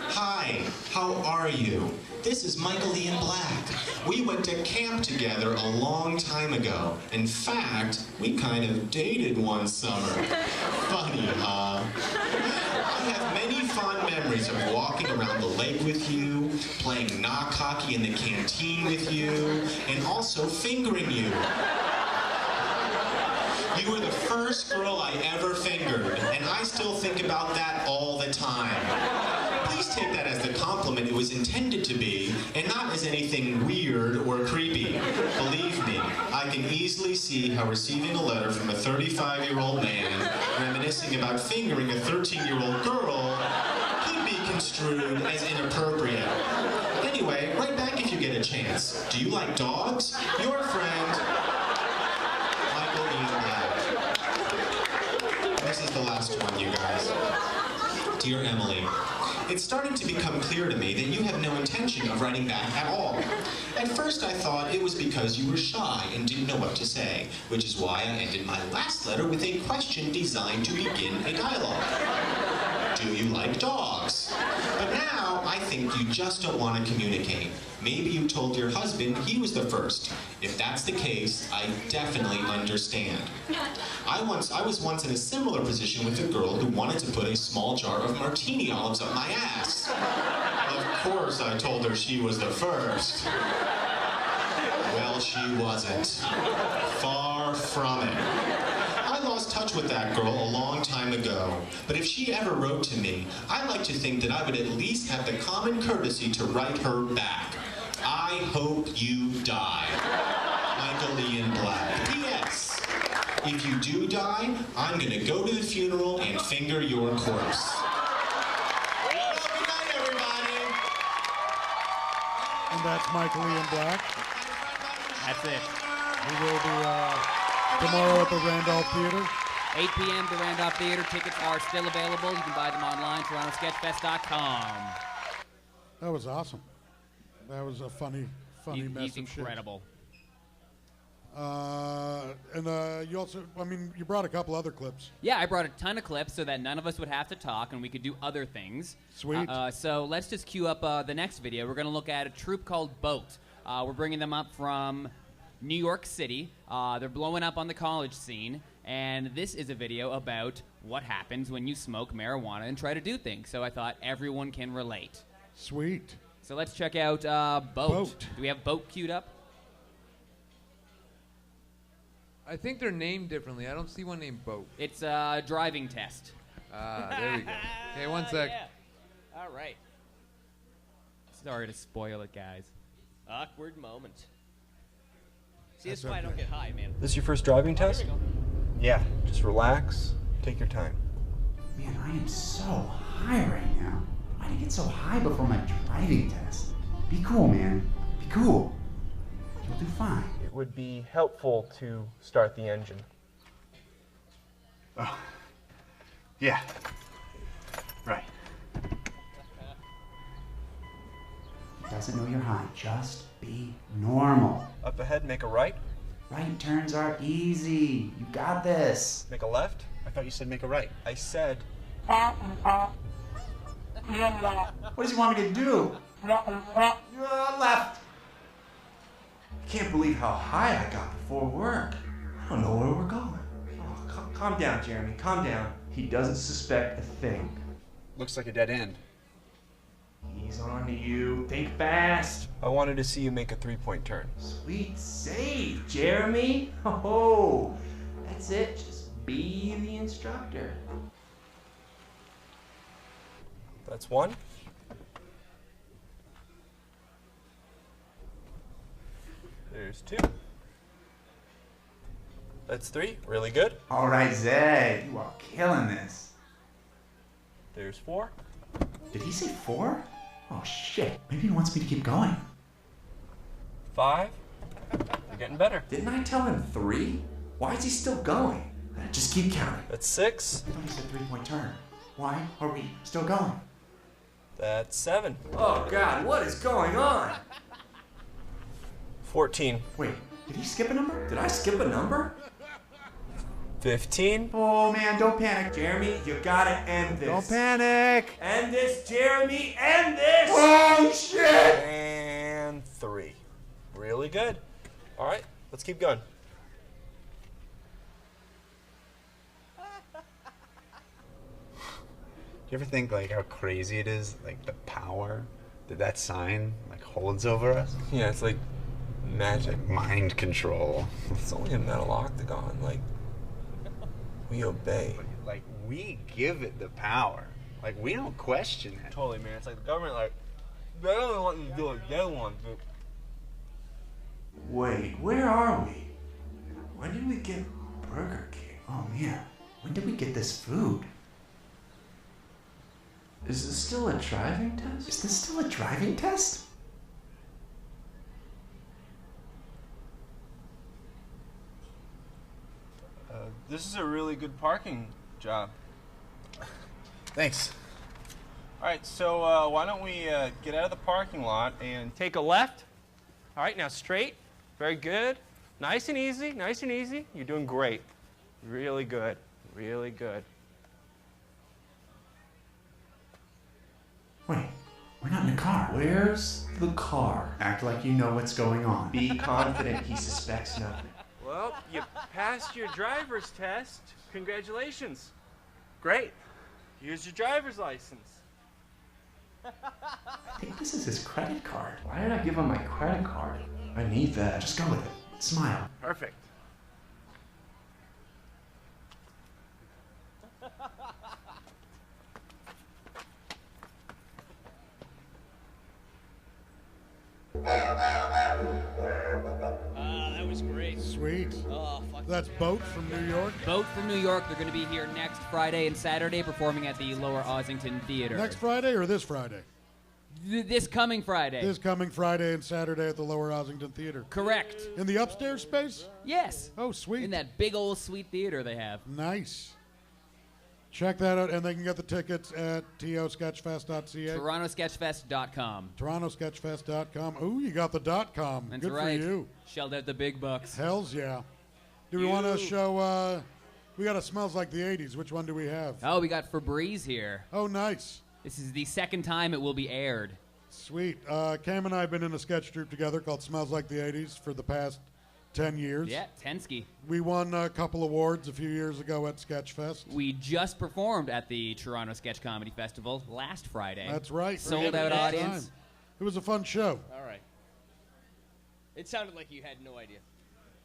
Hi, how are you? This is Michael Ian Black. We went to camp together a long time ago. In fact, we kind of dated one summer. Funny, huh? I have many fond memories of walking around the lake with you, playing knock hockey in the canteen with you, and also fingering you. You were the first girl I ever fingered, and I still think about that all the time. Please take that as the compliment it was intended to be, and not as anything weird or creepy. Believe me, I can easily see how receiving a letter from a 35-year-old man reminiscing about fingering a 13-year-old girl could be construed as inappropriate. Anyway, write back if you get a chance. Do you like dogs? Your friend, Michael Ian Black. This is the last one, you guys. Dear Emily, it's starting to become clear to me that you have no intention of writing back at all. At first I thought it was because you were shy and didn't know what to say, which is why I ended my last letter with a question designed to begin a dialogue. Do you like dogs? But now I think you just don't want to communicate. Maybe you told your husband he was the first. If that's the case, I definitely understand. I was once in a similar position with a girl who wanted to put a small jar of martini olives up my ass. Of course I told her she was the first. Well, she wasn't. Far from it. I lost touch with that girl a long time ago, but if she ever wrote to me, I like to think that I would at least have the common courtesy to write her back. I hope you die. Michael Ian Black. P.S. If you do die, I'm gonna go to the funeral and finger your corpse. Well, good night, everybody. And that's Michael Ian Black. That's it. He will be tomorrow at the Randolph Theater. 8 p.m. at the Randolph Theater. Tickets are still available. You can buy them online, TorontoSketchFest.com. That was awesome. That was a funny mess He's of incredible. And you also, you brought a couple other clips. Yeah, I brought a ton of clips so that none of us would have to talk and we could do other things. Sweet. So let's just cue up the next video. We're going to look at a troupe called Boat. We're bringing them up from New York City. They're blowing up on the college scene. And this is a video about what happens when you smoke marijuana and try to do things. So I thought everyone can relate. Sweet. So let's check out Boat. Do we have Boat queued up? I think they're named differently. I don't see one named Boat. It's a driving test. There we go. Okay, one sec. Yeah. All right. Sorry to spoil it, guys. Awkward moment. See, that's why I don't get high, man. This is your first driving test? Here we go. Yeah, just relax, take your time. Man, I am so high right now. Why did I get so high before my driving test? Be cool, man. Be cool. You'll do fine. It would be helpful to start the engine. Oh. Yeah. Right. He doesn't know you're high. Just be normal. Up ahead, make a right. Right turns are easy. You got this. Make a left. I thought you said make a right. I said... What does he want me to do? Left. I can't believe how high I got before work. I don't know where we're going. Oh, calm down, Jeremy. Calm down. He doesn't suspect a thing. Looks like a dead end. He's on to you. Think fast. I wanted to see you make a three-point turn. Sweet save, Jeremy. Oh, that's it. Just be the instructor. That's one. There's two. That's three. Really good. All right, Zed. You are killing this. There's four. Did he say 4? Oh, shit. Maybe he wants me to keep going. 5. You're getting better. Didn't I tell him 3? Why is he still going? Just keep counting. That's 6. I thought he said 3-point turn. Why are we still going? That's 7. Oh, God, what is going on? 14. Wait, did he skip a number? Did I skip a number? 15. Oh man, don't panic. Jeremy, you gotta end this. Don't panic. End this, Jeremy, end this! Oh, shit! And 3. Really good. All right, let's keep going. Do you ever think like how crazy it is, like the power that sign like holds over us? Yeah, it's like magic. Mind control. It's only a metal octagon. Like, we obey. Like we give it the power. Like we don't question it. Totally, man. It's like the government, like, they don't want you to do it. They want to. Wait, where are we? When did we get Burger King? Oh man, when did we get this food? Is this still a driving test? Is this still a driving test? This is a really good parking job. Thanks. All right, so why don't we get out of the parking lot and take a left? All right, now straight. Very good. Nice and easy, nice and easy. You're doing great. Really good, really good. Wait, we're not in a car. Where's the car? Act like you know what's going on. Be confident he suspects nothing. Well, you passed your driver's test. Congratulations. Great. Here's your driver's license. I think this is his credit card. Why did I give him my credit card? I need that. Just go with it. Smile. Perfect. That was great. Sweet. Oh, fuck. That's Boat from New York. Boat from New York. They're going to be here next Friday and Saturday performing at the Lower Ossington Theater. Next Friday or this Friday? This coming Friday. This coming Friday and Saturday at the Lower Ossington Theater. Correct. In the upstairs space? Yes. Oh, sweet. In that big old sweet theater they have. Nice. Check that out, and they can get the tickets at tosketchfest.ca. TorontoSketchFest.com. TorontoSketchFest.com. Ooh, you got the .com. That's Good right. for you. Shelled out the big bucks. Hells yeah. Do we want to show, we got a Smells Like the 80s. Which one do we have? Oh, we got Febreze here. Oh, nice. This is the second time it will be aired. Sweet. Cam and I have been in a sketch troupe together called Smells Like the 80s for the past 10 years. Yeah, Tensky. We won a couple awards a few years ago at Sketchfest. We just performed at the Toronto Sketch Comedy Festival last Friday. That's right. Sold out audience. Time. It was a fun show. All right. It sounded like you had no idea.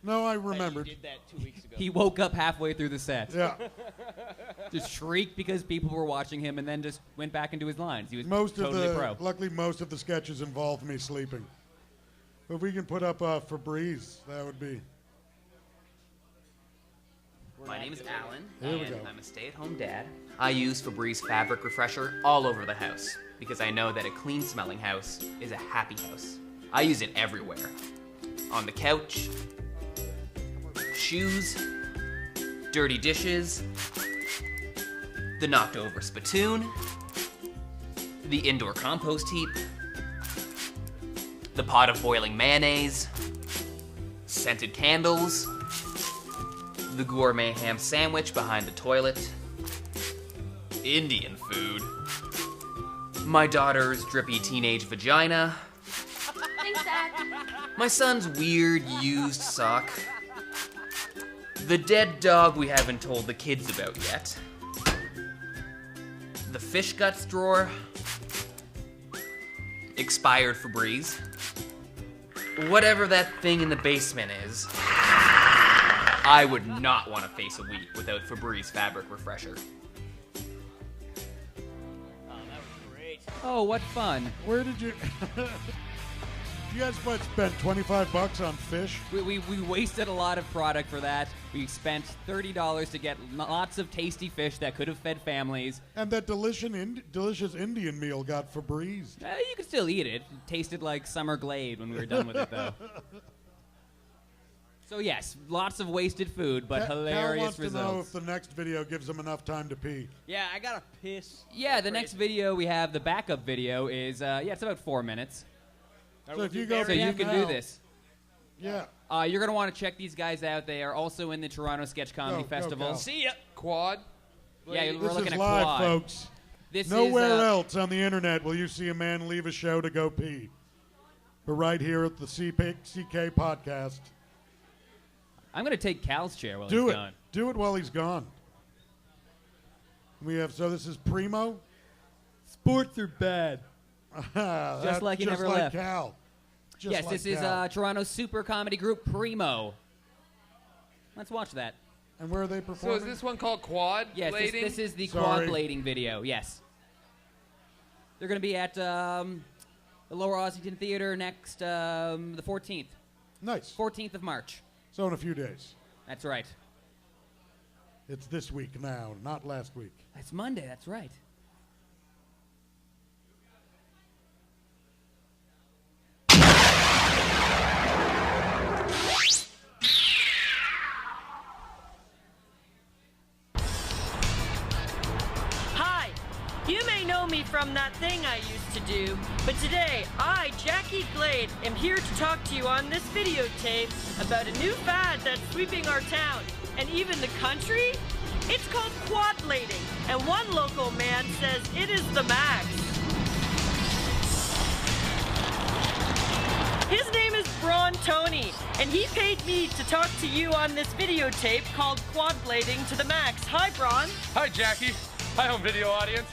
No, I that remembered. You did that 2 weeks ago. He woke up halfway through the set. Yeah. Just shrieked because people were watching him and then just went back into his lines. He was pro. Luckily, most of the sketches involved me sleeping. But if we can put up Febreze, that would be. My name is Alan, Here we and go. I'm a stay-at-home dad. I use Febreze fabric refresher all over the house because I know that a clean-smelling house is a happy house. I use it everywhere. On the couch, shoes, dirty dishes, the knocked-over spittoon, the indoor compost heap, the pot of boiling mayonnaise, scented candles, the gourmet ham sandwich behind the toilet, Indian food, my daughter's drippy teenage vagina, Thanks, Dad. my son's weird used sock, the dead dog we haven't told the kids about yet, the fish guts drawer, expired Febreze, whatever that thing in the basement is. I would not want to face a week without Febreze fabric refresher. Oh, that was great. Oh, what fun. Where did you... You guys might spend $25 on fish. We wasted a lot of product for that. We spent $30 to get lots of tasty fish that could have fed families. And that delicious Indian meal got Febreze. You could still eat it. It tasted like summer glade when we were done with it, though. So yes, lots of wasted food, but hilarious Cal wants to know if the next video gives him enough time to pee. Yeah, I gotta piss. Yeah, the next video we have, the backup video, is it's about 4 minutes. So if you go so you can do now, this. Yeah. You're going to want to check these guys out. They are also in the Toronto Sketch Comedy Festival. Cal. See ya. Quad. Yeah, we're This looking is at live, Quad. folks. This Nowhere is, else on the internet will you see a man leave a show to go pee. But right here at the CK Podcast. I'm going to take Cal's chair while Do he's it. gone. Do it while he's gone. We have, so this is Primo. Sports are bad. Just like he never like left. Cal. Just Yes, like this is Cal. Toronto's super comedy group Primo. Let's watch that. And where are they So performing? is this one called quad Yes, blading? this is the Sorry. quad blading video. Yes. They're going to be at the Lower Ossington Theater next the 14th. Nice. 14th of March. So in a few days. That's right. It's this week now, not last week. That's Monday. That's right. Hi, you may know me from that thing I used to do, but today I, Jackie Glade, am here to talk to you on this videotape about a new fad that's sweeping our town and even the country. It's called quad blading, and one local man says it is the max. His name is Braun Tony, and he paid me to talk to you on this videotape called Quad Blading to the Max. Hi, Braun. Hi, Jackie. Hi, home video audience.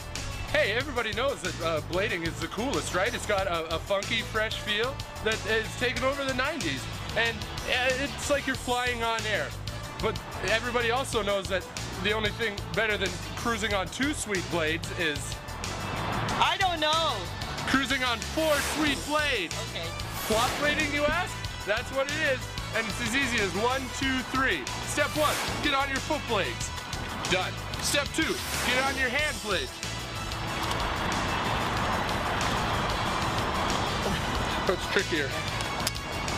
Hey, everybody knows that blading is the coolest, right? It's got a funky, fresh feel that has taken over the 90s. And it's like you're flying on air. But everybody also knows that the only thing better than cruising on 2 sweet blades is... I don't know. Cruising on 4 sweet blades. Okay. Quad blading, you ask? That's what it is. And it's as easy as 1, 2, 3. Step 1, get on your foot blades. Done. Step 2, get on your hand blades. That's trickier.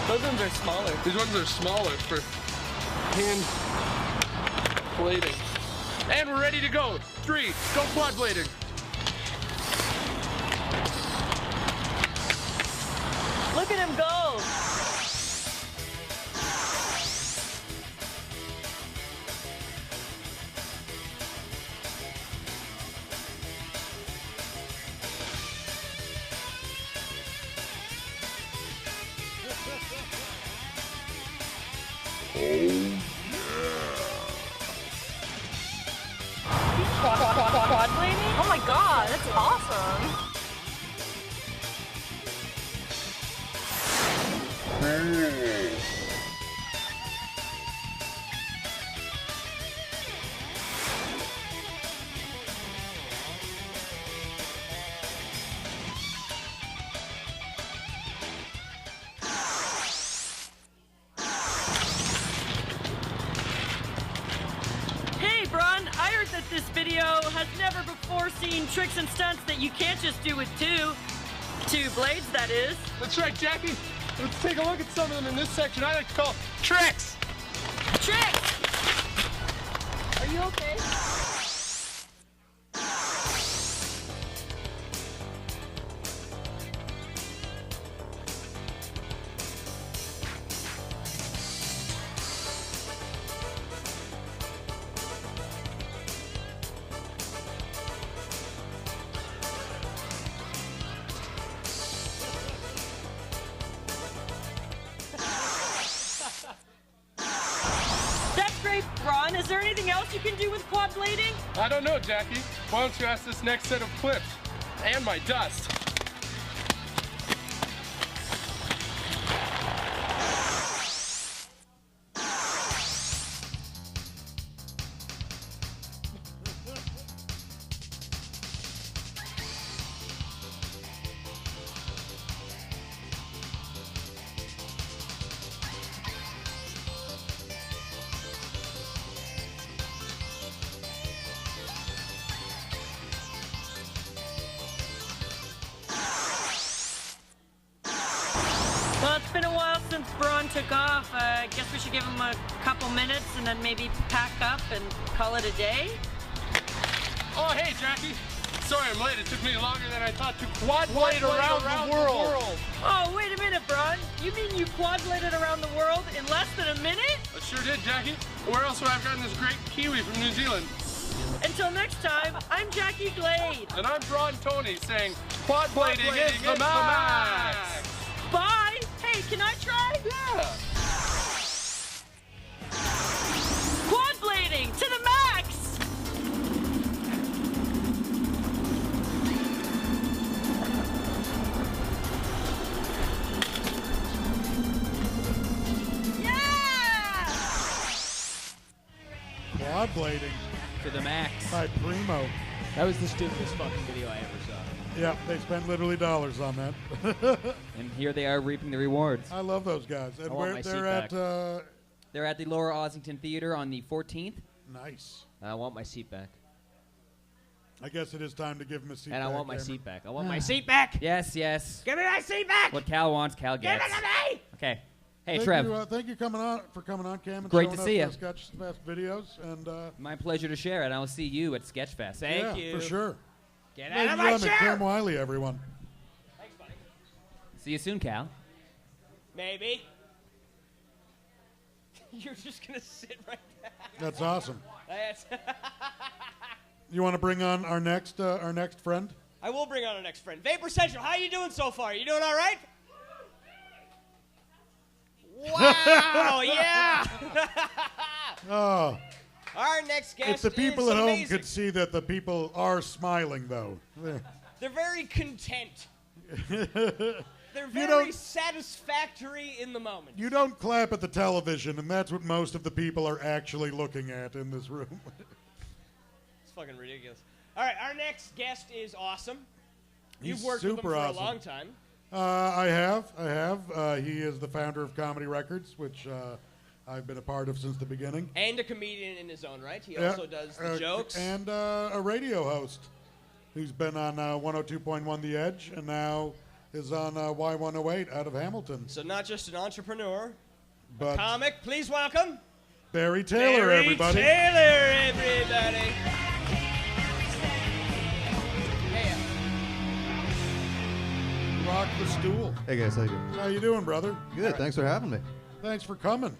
Those ones are smaller. These ones are smaller for hand blading. And we're ready to go. 3, go quad blading. Look at him go. Quad blading? Oh my god, that's awesome. Hey, Braun, I heard that this video has never before seen tricks and stunts that you can't just do with two blades, that is. That's right, Jackie. Let's take a look at some of them in this section I like to call tricks. Tricks! Are you okay? That's great, Braun. Is there anything else you can do with quad blading? I don't know, Jackie. Why don't you ask this next set of clips? And my dust. Well, it's been a while since Braun took off. I guess we should give him a couple minutes and then maybe pack up and call it a day. Oh, hey, Jackie. Sorry I'm late. It took me longer than I thought to quad blade around the world. Oh, wait a minute, Braun. You mean you quad bladed around the world sure did, Jackie. Where else would I have gotten this great kiwi from New Zealand? Until next time, I'm Jackie Glade. And I'm Braun Tony saying, quad blading is the max! Bye! Hey, can I try? Yeah! Quad blading to the max! Quad blading. To the max. By Primo. That was the stupidest fucking video I ever saw. Yeah, they spent literally dollars on that. And here they are reaping the rewards. I love those guys. And I want my seat they're back. at They're at the Lower Ossington Theater on the 14th. Nice. I want my seat back. I guess it is time to give him a seat And back. I want my Cameron. seat back. I want my seat back. Yes, yes. Give me my seat back. What Cal wants, Cal gets. Give it to me. Okay. Hey, Thank Trev. You, thank you for coming on, Cam. And Great showing to us see ya. the Sketchfest videos. And My pleasure to share, and I will see you at Sketchfest. Thank you. for sure. Get Ladies out of and my gentlemen, chair. Cam Wiley, everyone. Thanks, buddy. See you soon, Cal. Maybe. You're just gonna sit right there. That's awesome. That's You want to bring on our next friend? I will bring on our next friend. Vapor Central, how you doing so far? You doing all right? Wow, yeah. Oh. Our next guest If the people is at home amazing. could see that the people are smiling, though. They're very content. They're very don't- satisfactory in the moment. You don't clap at the television, and that's what most of the people are actually looking at in this room. It's fucking ridiculous. All right, our next guest is awesome. You've He's worked with him super for awesome. a long time. I have. He is the founder of Comedy Records, which I've been a part of since the beginning. And a comedian in his own right. He Yeah, also does the jokes. And a radio host who's been on 102.1 The Edge and now is on Y108 out of Hamilton. So not just an entrepreneur, But a comic. Please welcome Barry Taylor, Barry everybody. Taylor, everybody. Rock the stool. Hey guys, how you doing? How you doing, brother? Good. Thanks for having me. Thanks for coming.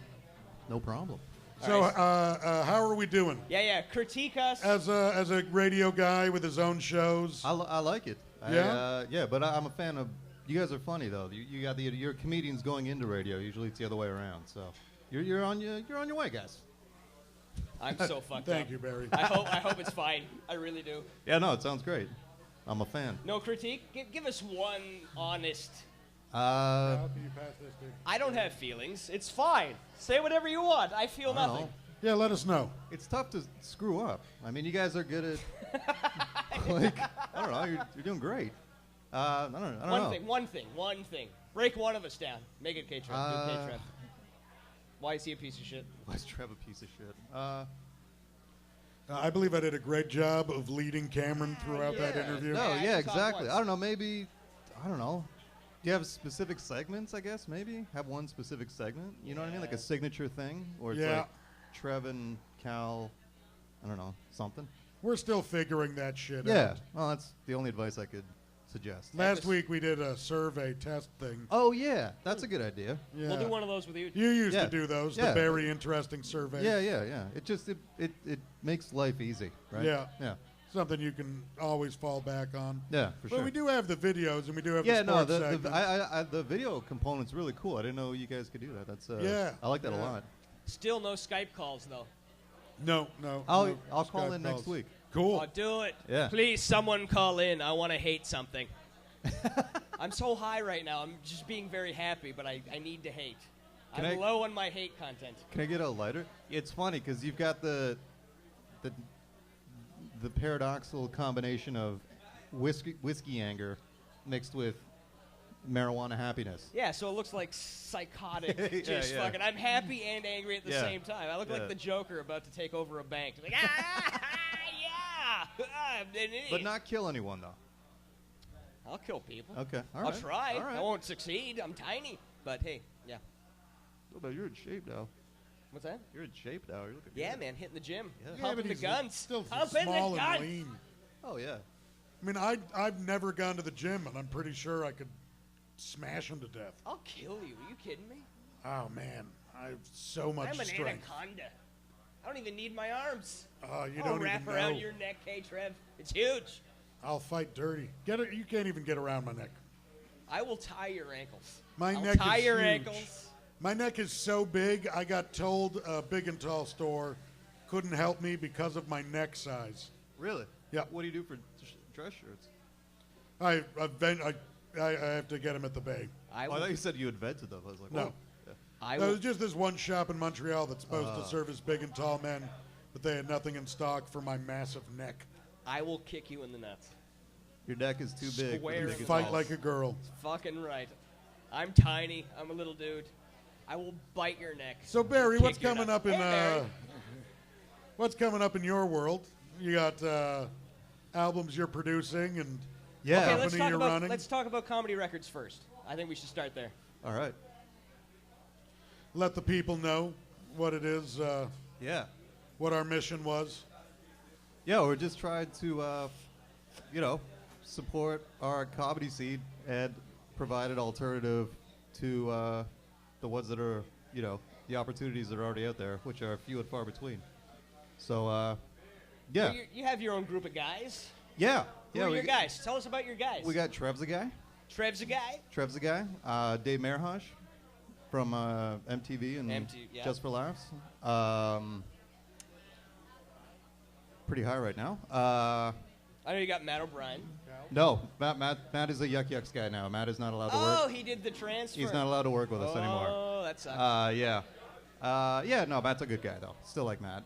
No problem. So, how are we doing? Yeah. Critique us. As a radio guy with his own shows. I like it. Yeah? But I'm a fan of. You guys are funny though. You got you're comedians going into radio. Usually it's the other way around. So you're on your way, guys. I'm so fucked up. Thank you, Barry. I hope it's fine. I really do. Yeah, no, it sounds great. I'm a fan. No critique. Give us one honest. How can you pass this, dude? I don't have feelings. It's fine. Say whatever you want. I feel I don't nothing. know. Yeah, let us know. It's tough to screw up. I mean, you guys are good at. Like, I don't know. You're doing great. I don't know. One thing. Break one of us down. Make it K-Trev. Do K-Trev. Why is he a piece of shit? Why is Trev a piece of shit? I believe I did a great job of leading Cameron throughout that interview. No, yeah, exactly. I don't know. Maybe, I don't know. Do you have specific segments, I guess, maybe? Have one specific segment? You know what I mean? Like a signature thing? Or it's like Trev and Cal, I don't know, something? We're still figuring that shit out. Yeah. Well, that's the only advice I could suggest. Last week we did a survey test thing. Oh, yeah. That's a good idea. Yeah. We'll do one of those with you. You used Yeah. to do those, Yeah. the very interesting surveys. Yeah. It just, it makes life easy, right? Yeah. Something you can always fall back on. Yeah, for But sure. we do have the videos and we do have Yeah, the no, sports segments. the video component's really cool. I didn't know you guys could do that. That's Yeah. I like that a lot. Still no Skype calls though. No. I'll call Skype in next calls. week. Cool. Oh, do it. Yeah. Please, someone call in. I want to hate something. I'm so high right now. I'm just being very happy, but I need to hate. Can I'm I- low on my hate content. Can I get a lighter? It's funny because you've got the paradoxical combination of whiskey anger mixed with marijuana happiness. Yeah, so it looks like psychotic. Yeah, Just yeah. fucking. I'm happy and angry at the Yeah. same time. I look Yeah. like the Joker about to take over a bank. Like, yeah. I'm an idiot. But not kill anyone, though. I'll kill people. Okay, all I'll right, try. all right. I won't succeed. I'm tiny. But hey, yeah. Oh, but you're in shape now. What's that? You're in shape now. You're looking Yeah, good. man, hitting the gym. Yeah. Yeah, Pumping but the he's guns. still Pumping small the and guns. lean. Oh, yeah. I mean, I've never gone to the gym, and I'm pretty sure I could smash him to death. I'll kill you. Are you kidding me? Oh, man. I have so much I'm an strength. anaconda. I don't even need my arms. Oh, you I'll don't wrap even around know. your neck, Trev. It's huge. I'll fight dirty. Get it? You can't even get around my neck. I will tie your ankles. My I'll neck tie is your huge. ankles. My neck is so big, I got told a Big and Tall store couldn't help me because of my neck size. Really? Yeah. What do you do for dress shirts? I have to get them at the Bay. I thought you said you invented them. I was like, No. whoa. There was just this one shop in Montreal that's supposed to service big and tall men, but they had nothing in stock for my massive neck. I will kick you in the nuts. Your neck is too big. Square You in the fight balls. like a girl. Fucking right. I'm tiny. I'm a little dude. I will bite your neck. So Barry, Kick what's your coming nuts. up in Hey, Barry. what's coming up in your world? You got albums you're producing and Yeah. Okay, company you're running. let's talk about comedy records first. I think we should start there. All right. Let the people know what it is. Yeah. What our mission was. Yeah, we're just trying to, support our comedy scene and provide an alternative to the ones that are, the opportunities that are already out there, which are few and far between. So, yeah. So you have your own group of guys. Yeah. Who are your guys? Tell us about your guys. We got Trev's a guy. Trev's a guy. Trev's a guy. Dave Merhosh from MTV and yeah. Just for Laughs. Pretty high right now. I know you got Matt O'Brien. No, Matt is a Yuck Yucks guy now. Matt is not allowed to work. Oh, he did the transfer. He's not allowed to work with us anymore. Oh, that sucks. Yeah, no, Matt's a good guy, though. Still like Matt.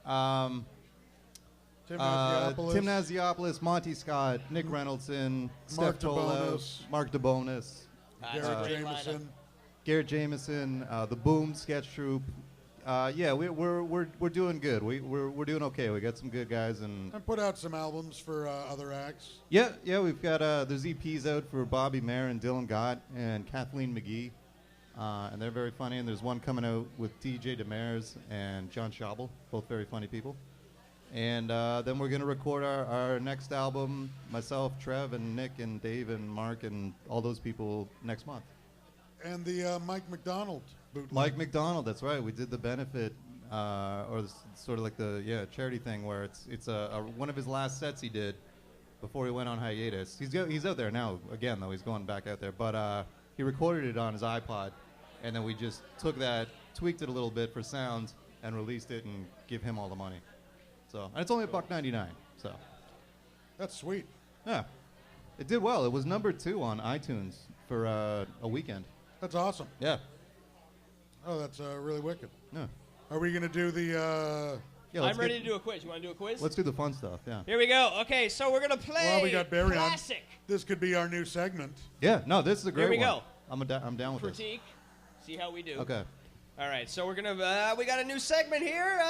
Tim Naziopoulos. Tim Naziopoulos, Monty Scott, Nick Reynoldson, Mark Steph Tola, DeBonis. Mark DeBonis, Garrett Jameson. Garrett Jameson, the Boom Sketch Troupe. Yeah, we're doing good. We're doing okay. We got some good guys and put out some albums for other acts. yeah. We've got there's EPs out for Bobby Mayer and Dylan Gott and Kathleen McGee, and they're very funny. And there's one coming out with DJ Demers and John Schabel, both very funny people. And then we're gonna record our next album, myself, Trev, and Nick, and Dave, and Mark, and all those people next month. And the Mike McDonald bootleg. Mike McDonald, that's right. We did the benefit, or sort of like the charity thing, where it's one of his last sets he did before he went on hiatus. He's out there now again, though. He's going back out there, but he recorded it on his iPod, and then we just took that, tweaked it a little bit for sound, and released it and give him all the money. So, and it's only $1.99. So that's sweet. Yeah, it did well. It was #2 on iTunes for a weekend. That's awesome. Yeah. Oh, that's really wicked. Yeah. Are we gonna do the? I'm ready to do a quiz. You want to do a quiz? Let's do the fun stuff. Yeah. Here we go. Okay, so we're gonna play. Well, we got Barry classic. on. This could be our new segment. Yeah. No, this is a great Here we one. go. I'm down with this. Critique. See how we do. Okay. All right, so we're gonna we got a new segment here,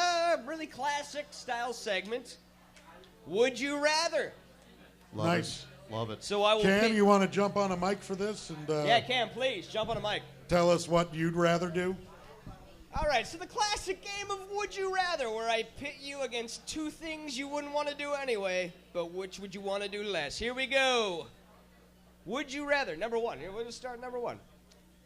really classic style segment. Would you rather? Love Nice. It. Love it. So I will. Cam, you want to jump on a mic for this and Yeah, Cam, please jump on a mic. tell us what you'd rather do? All right, so the classic game of Would You Rather, where I pit you against two things you wouldn't want to do anyway, but which would you want to do less? Here we go. Would you rather? Number one. Here, we'll just start number one.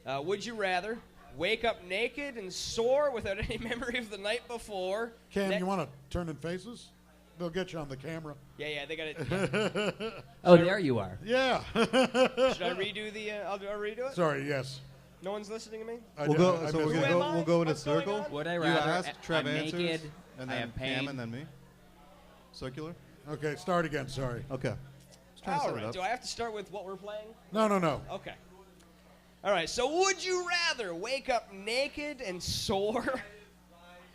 Would you rather wake up naked and sore without any memory of the night before? Cam, you want to turn in faces? They'll get you on the camera. Yeah, they got it. Oh, there you are. Yeah. Should I redo the? I'll redo it. Sorry. Yes. No one's listening to me. We'll go in a circle. Would I You rather ask, Trev I'm answers, naked, and I then have pain. Cam, and then me. Circular. Okay, start again. Sorry. Okay. Just trying to All set it right. up. Do I have to start with what we're playing? No. Okay. All right. So, would you rather wake up naked and sore,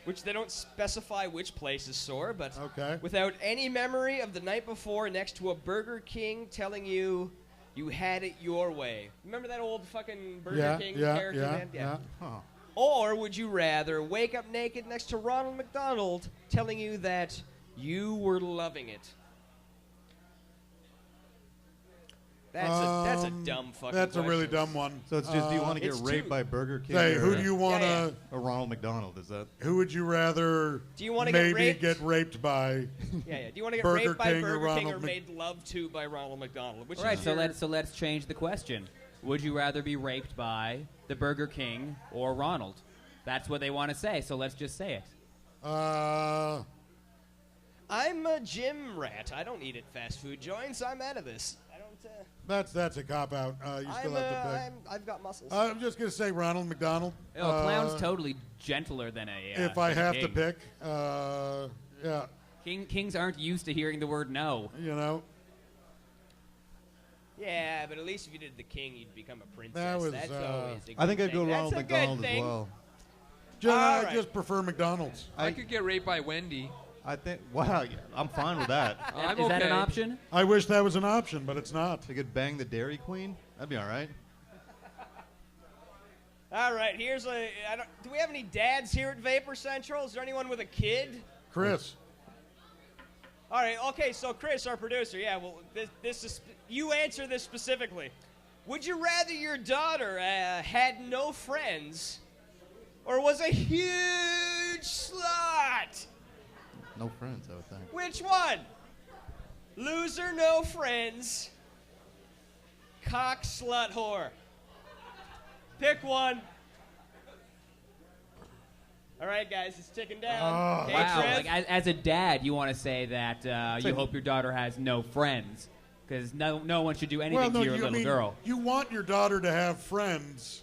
which they don't specify which place is sore, but without any memory of the night before, next to a Burger King telling you you had it your way? Remember that old fucking Burger King character, man? Yeah. Or would you rather wake up naked next to Ronald McDonald telling you that you were loving it? That's a dumb fucking That's question. a really dumb one. So it's just, do you want to get It's raped two. by Burger King? Say, or, who do you want to? Or Ronald McDonald? Is that? Who would you rather? Do you wanna get maybe raped? get raped by? Yeah. Do you want to get Burger raped by King or Burger King or Ronald made love to by Ronald McDonald? Which All right, is so your- let's change the question. Would you rather be raped by the Burger King or Ronald? That's what they want to say, so let's just say it. I'm a gym rat. I don't eat at fast food joints. I'm out of this. I don't. That's a cop out. You still have to pick. I've got muscles. I'm just gonna say Ronald McDonald. Oh, a clown's totally gentler than a. If I have king. to pick, yeah. Kings aren't used to hearing the word no. You know. Yeah, but at least if you did the king, you'd become a princess. That was, That's always a good I think I'd thing. go Ronald That's a McDonald good as thing. well. I just prefer McDonald's. I could get raped by Wendy. I think. Wow, yeah, I'm fine with that. Is that an option? I wish that was an option, but it's not. They could bang the Dairy Queen. That'd be all right. All right, here's a. Do we have any dads here at Vapor Central? Is there anyone with a kid? Chris. All right, okay, so Chris, our producer, yeah, well, this is, you answer this specifically. Would you rather your daughter had no friends or was a huge slut? No friends, I would think. Which one? Loser, no friends. Cock, slut, whore. Pick one. All right, guys, it's ticking down. Okay, Wow. Trev? Like, as a dad, you want to say that you hope your daughter has no friends. Because no one should do anything to your little girl. You want your daughter to have friends.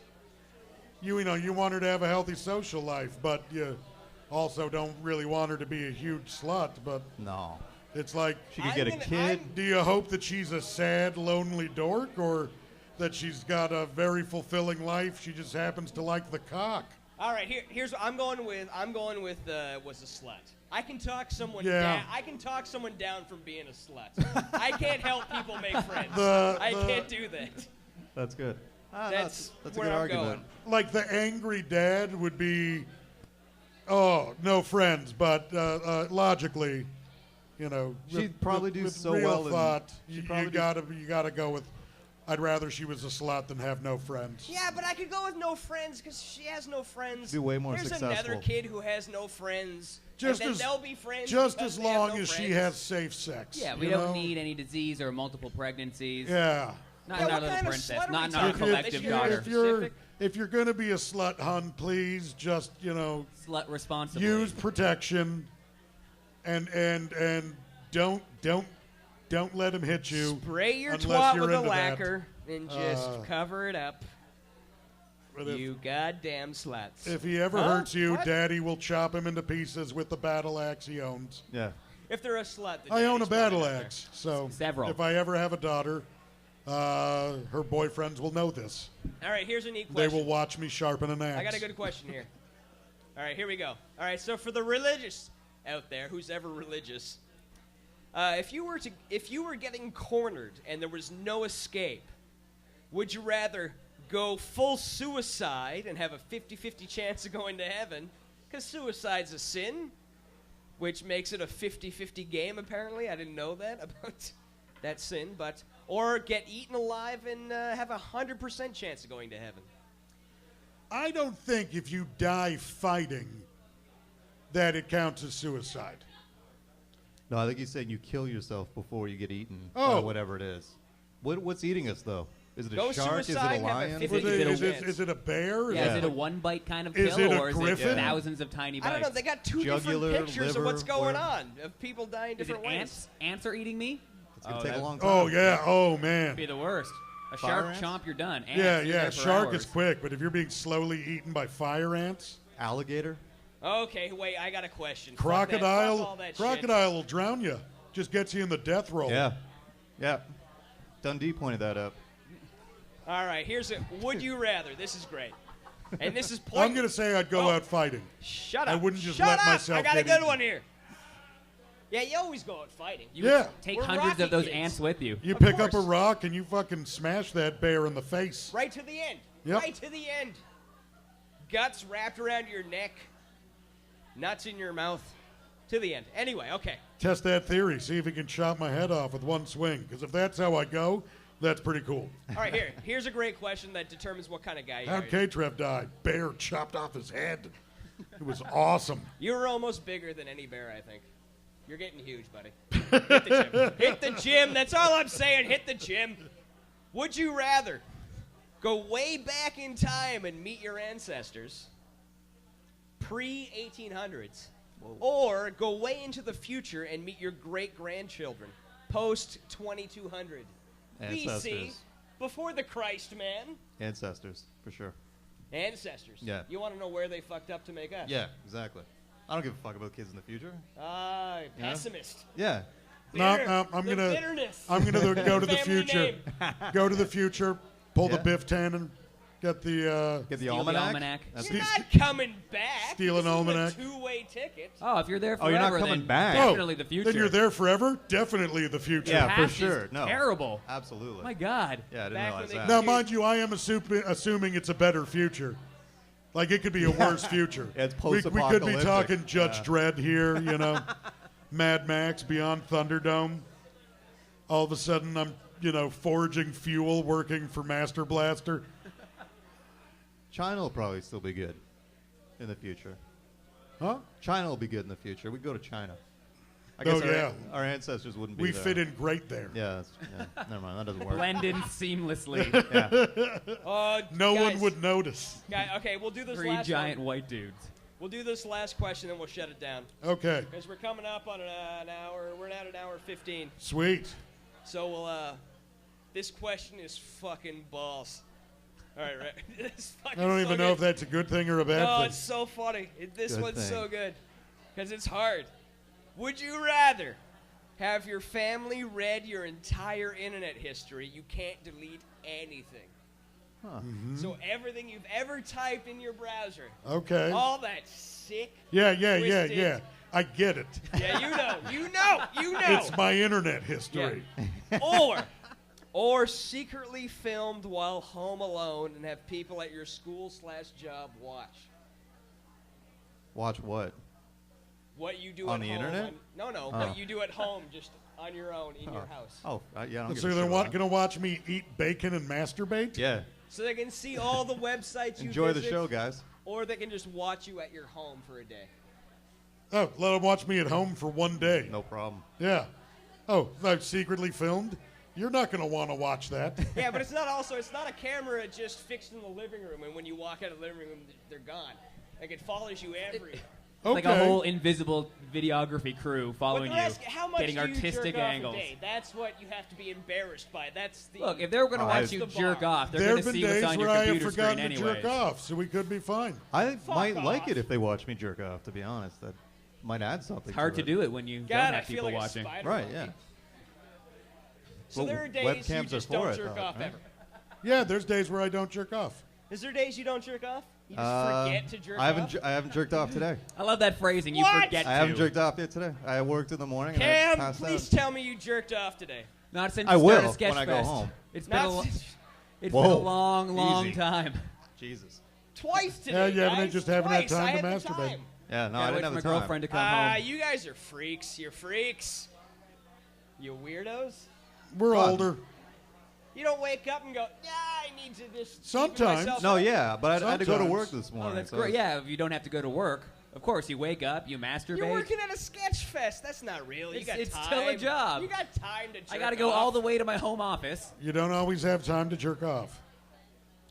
You want her to have a healthy social life, but you also don't really want her to be a huge slut. But no, it's like she could get a kid. Do you hope that she's a sad, lonely dork, or that she's got a very fulfilling life? She just happens to like the cock. All right, here's what I'm going with. Was a slut. I can talk someone Yeah. down. I can talk someone down from being a slut. I can't help people make friends. I can't do that. That's good. That's a where good I'm argument. going. Like the angry dad would be, oh, no friends, but logically, She'd probably do with so real well in- thought, she'd you probably gotta go with. I'd rather she was a slut than have no friends. Yeah, but I could go with no friends because she has no friends. Be way more There's successful. another kid who has no friends. Just and then as they'll be friends. just because as they have long no as she friends. has safe sex. Yeah, we you don't know? need any disease or multiple pregnancies. Yeah. Not Yeah, in our what little kind of princess. slut are Not we in our talking about? collective They should be daughter. If you're gonna be a slut, hun, please just Slut responsibly. use protection, and don't let him hit you. Spray your unless twat you're with a into that. lacquer and just cover it up. But if- You goddamn sluts. If he ever Huh? hurts you, What? Daddy will chop him into pieces with the battle axe he owns. Yeah. If they're a slut, the I own a daddy's battle probably not axe, so Several. if I ever have a daughter, her boyfriends will know this. there. All right, here's a neat They question. will watch me sharpen an axe. I got a good question here. All right, here we go. All right, so for the religious out there, who's ever religious, if you were getting cornered and there was no escape, would you rather go full suicide and have a 50-50 chance of going to heaven? Because suicide's a sin, which makes it a 50-50 game, apparently. I didn't know that about that sin. Or get eaten alive and have a 100% chance of going to heaven. I don't think if you die fighting that it counts as suicide. No, I think he's saying you kill yourself before you get eaten Oh. by whatever it is. What's eating us, though? Is it a Go shark? Is it suicide, a have a lion? 50-50 Is it a bear? Yeah, is it a one-bite kind of kill, Is it a or is griffin? it thousands of tiny bites? I don't know. They got two Jugular, different pictures of what's liver, going whatever. on of people dying Is it different ways. ants? Ants are eating me? It's going to take a long time. Oh, yeah. Oh, man. Be the worst. A Fire shark ants? chomp, you're done. Ants, Yeah, you're yeah. there for Shark hours. is quick, but if you're being slowly eaten by fire ants, Alligator? Okay, wait. I got a question. Fuck crocodile that shit. will drown you. Just gets you in the death roll. Yeah. Yeah. Dundee pointed that up. All right, here's it. Would you rather? This is great. And this is I'm point. going to say I'd go out fighting. Shut up. I wouldn't just Shut let up. myself I got a get good eaten. one here. Yeah, you always go out fighting. You Yeah. would take We're hundreds Rocky of those kids. ants with you. You Of pick up a course. rock and you fucking smash that bear in the face. Right to the end. Yep. Right to the end. Guts wrapped around your neck. Nuts in your mouth. To the end. Anyway, okay. Test that theory. See if he can chop my head off with one swing. Because if that's how I go, that's pretty cool. All right, here's a great question that determines what kind of guy you are. How'd K-Trev die? Bear chopped off his head. It was awesome. You were almost bigger than any bear, I think. You're getting huge, buddy. Hit the gym. Hit the gym. That's all I'm saying. Hit the gym. Would you rather go way back in time and meet your ancestors, pre-1800s, or go way into the future and meet your great-grandchildren post-2200 BC, Ancestors. before the Christ man. Ancestors, for sure. Ancestors. Yeah. You want to know where they fucked up to make us? Yeah, exactly. I don't give a fuck about kids in the future. Pessimist. Yeah. No, I'm The gonna bitterness. go to the Family future. name. Go to the future. Pull the Yeah. Biff Tannen. Get the almanac. You're not coming back. Steal an This is almanac. a two-way ticket. Oh, if you're there Oh, forever, you're not coming then back. definitely the future. Then you're there forever. Definitely the future. Yeah, for Past is sure. No. terrible. Absolutely. My God. Yeah, I didn't Back realize when that. Now, mind you, I am assuming it's a better future. Like, it could be a worse future. Yeah, it's we could be post-apocalyptic. talking Judge Dredd here, you know, Mad Max, Beyond Thunderdome. All of a sudden, I'm, foraging fuel, working for Master Blaster. China will probably still be good in the future. Huh? China will be good in the future. We go to China. I Oh, guess yeah. our ancestors wouldn't be We there. fit in great there. Yeah, never mind. That doesn't work. Blend in seamlessly. Yeah. No guys, one would notice. Okay, we'll do this Three last giant one. white dudes. We'll do this last question, then we'll shut it down. Okay. Because we're coming up on an hour. We're at an hour 15. Sweet. So we'll. This question is fucking balls. All right, right. This I fucking don't so even know good. if that's a good thing or a bad No, thing. it's so funny. This Good one's thing. so good. Because it's hard. Would you rather have your family read your entire internet history? You can't delete anything. Huh. So everything you've ever typed in your browser. Okay. All that sick. Yeah. twisted- I get it. Yeah, you know. It's my internet history. Or secretly filmed while home alone and have people at your school/job watch. Watch what? What you do On at the home. internet? No, Oh. what you do at home, just on your own in your house. Oh, yeah. I don't So give a they're shit about going to watch me eat bacon and masturbate? Yeah. So they can see all the websites you Enjoy the visit, show, guys. Or they can just watch you at your home for a day. Oh, let them watch me at home for one day. No problem. Yeah. Oh, I've secretly filmed? You're not going to want to watch that. Yeah, but it's not a camera just fixed in the living room, and when you walk out of the living room, they're gone. Like, it follows you everywhere. It's like a whole invisible videography crew following you, How much getting do you artistic jerk off angles. a day? That's what you have to be embarrassed by. That's the Look, if they're going to watch you that's the jerk bar. off, they're There going have to been see what's days on your where I have computer screen forgotten to anyway. jerk off, so we could be fine. I might off. like it if they watch me jerk off, to be honest. That might add something. It's hard to it. do it when you God, don't I have feel people like a watching. spider Right, monkey. yeah. So Well, there are days webcams you just are for don't it, jerk though, off right? ever. Yeah, there's days where I don't jerk off. Is there days you don't jerk off? You just forget to jerk I haven't. off? I haven't jerked off today. I love that phrasing. You What? forget to. I haven't jerked off yet today. I worked in the morning. and I Cam, passed please out. tell me you jerked off today. Not since I you started will Sketch when I go Fest. home. It's been Not a, since- it's Whoa. been a long Easy. time. Jesus. Twice today. Yeah, you haven't guys. just haven't had Twice. time I to had the masturbate. time. Yeah, no, Gotta I wait didn't have for my the time. girlfriend to come home. You guys are freaks. You're freaks. You weirdos. We're Fun. older. You don't wake up and go, yeah, I need to just keep Sometimes. myself No, up." yeah, but I had to go to Sometimes. work this morning. Oh, that's so great. Yeah, if you don't have to go to work, of course, you wake up, you masturbate. You're working at a sketch fest. That's not real. You got It's time. still a job. You got time to jerk I got to go off. all the way to my home office. You don't always have time to jerk off.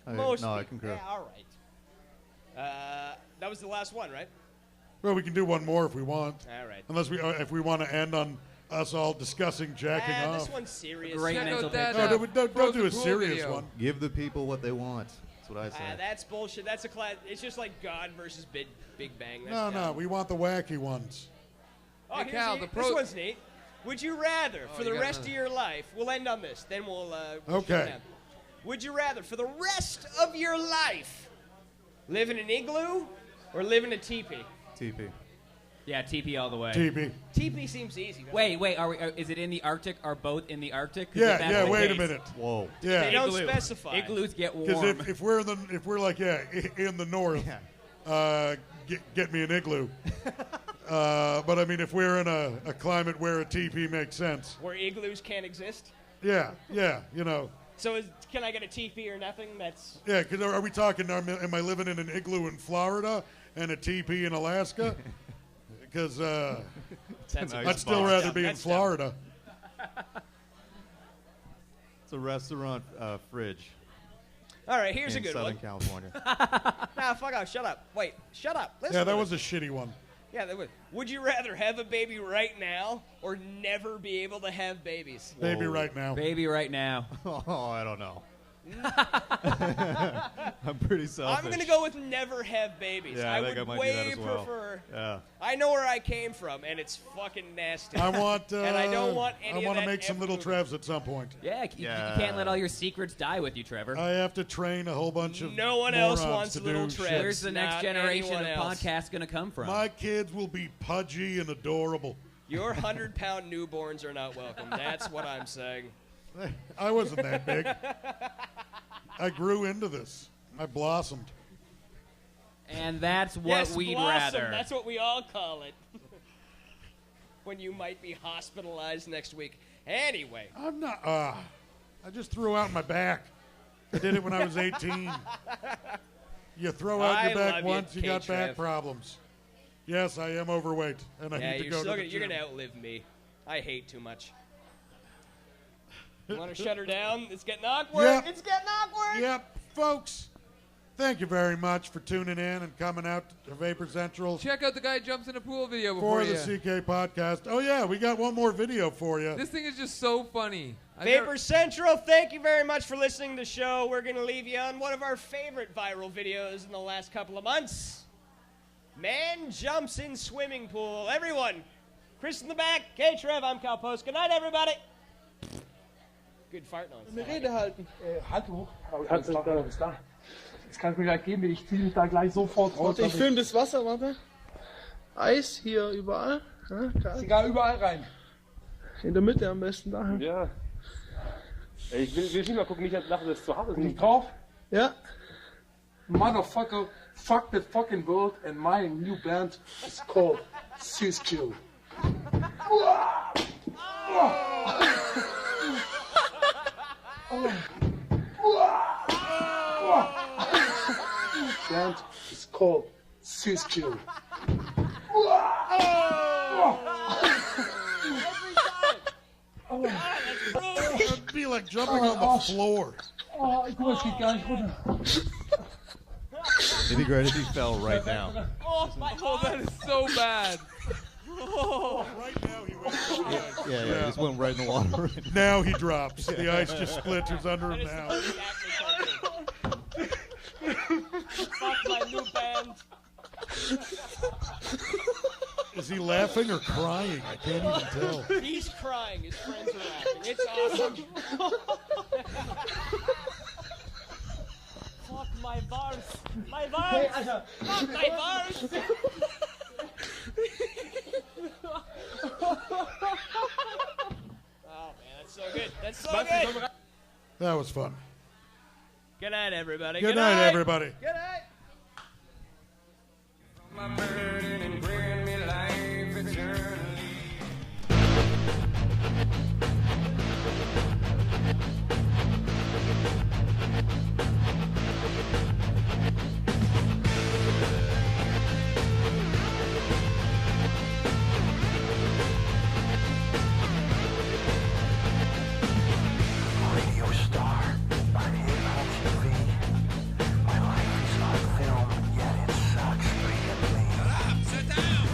Most no, I people- concur. Yeah, all right. That was the last one, right? Well, we can do one more if we want. All right. Unless if we want to end on us all discussing jacking off. This one's serious. Great Check mental out that, picture. No, don't do a Frozen Pool serious video. one. Give the people what they want. That's what I say. That's bullshit. That's a class. It's just like God versus Big Bang. That's No, dumb. we want the wacky ones. Oh, Hey, here's Cal, the- the pro- this one's neat. Would you rather, Oh, for you the got rest of another. your life, we'll end on this, then we'll Okay. shut down. Would you rather, for the rest of your life, live in an igloo or live in a teepee? TP. Yeah, TP all the way. TP. Teepee seems easy. doesn't Wait, is it in the Arctic? Are both in the Arctic? 'Cause Yeah, if that's yeah. the Wait a case- minute. Whoa. it? They Yeah. don't Igloo. specify. Igloos get Because warm. if we're like in the north, get me an igloo. But I mean, if we're in a climate where a teepee makes sense, Where igloos can't exist? yeah, you know. So can I get a teepee or nothing? That's Yeah, because are we talking, am I living in an igloo in Florida and a teepee in Alaska? Because that's Nice I'd still spot. rather be in That's dumb. Florida. It's a restaurant fridge All right, here's a in good Southern one. California. Nah, fuck off. Shut up. Wait, shut up. Listen Yeah, that to was a this. shitty one. Yeah, that was. Would you rather have a baby right now or never be able to have babies? Baby right now. Baby right now. Oh, I don't know. I'm pretty selfish. I'm going to go with never have babies. Yeah, I think I might do that as well. Prefer. Yeah. I know where I came from, and it's fucking nasty. I want. and I don't want any I want of to that make some little Trevs at some point. Yeah, you can't let all your secrets die with you, Trevor. I have to train a whole bunch of. No one else morons wants to little do Trevs. shit. Where's the next Not generation of anyone else. podcasts going to come from? My kids will be pudgy and adorable. Your 100-pound newborns are not welcome. That's what I'm saying. I wasn't that big. I grew into this. I blossomed. And that's what Yes, we'd blossom. rather. That's what we all call it. When you might be hospitalized next week. Anyway. I'm not. I just threw out my back. I did it when I was 18. You throw out your back once, you got back problems. Yes, I am overweight, and I need to go to the gym. You're going to outlive me. I hate too much. You want to shut her down? It's getting awkward. Yep. It's getting awkward. Yep, folks. Thank you very much for tuning in and coming out to Vapor Central. Check out the guy who jumps in a pool video before For the CK podcast. Oh, yeah, we got one more video for you. This thing is just so funny. Vapor Central, thank you very much for listening to the show. We're going to leave you on one of our favorite viral videos in the last couple of months. Man jumps in swimming pool. Everyone, Chris in the back, K-Trev, I'm Cal Post. Good night, everybody. Good fart noise. Eine Rede halten. Hallo. Kannst du da? Das kannst du mir gleich geben. Ich ziehe mich da gleich sofort raus. Warte, ich filme das Wasser, warte. Eis hier überall. Ja, Egal, überall rein. In der Mitte am besten da. Ja. Ich will nicht mal gucken, nicht als Lache, das zu hart ist. Nicht drauf? Ja. Motherfucker, fuck the fucking world and my new band is called Sis Kill. Band is called Sis Kill. It'd be like jumping on the floor. Oh, guck mal, es geht gar nicht runter. It'd be great if he fell right now. Oh, that is so bad. Oh. Right now he went. Yeah, he just went right in the water. Now he drops. The ice just splinters under him now. Fuck my new band. Is he laughing or crying? I can't even tell. He's crying. His friends are laughing. It's awesome. Fuck my bars. My bars. Fuck my bars. Oh, man, that's so good. That's so good. That was fun. Good night, everybody. Good night, everybody. Good night. Radio star, I'm here on TV. My life is on film, yet it sucks being me. Sit down!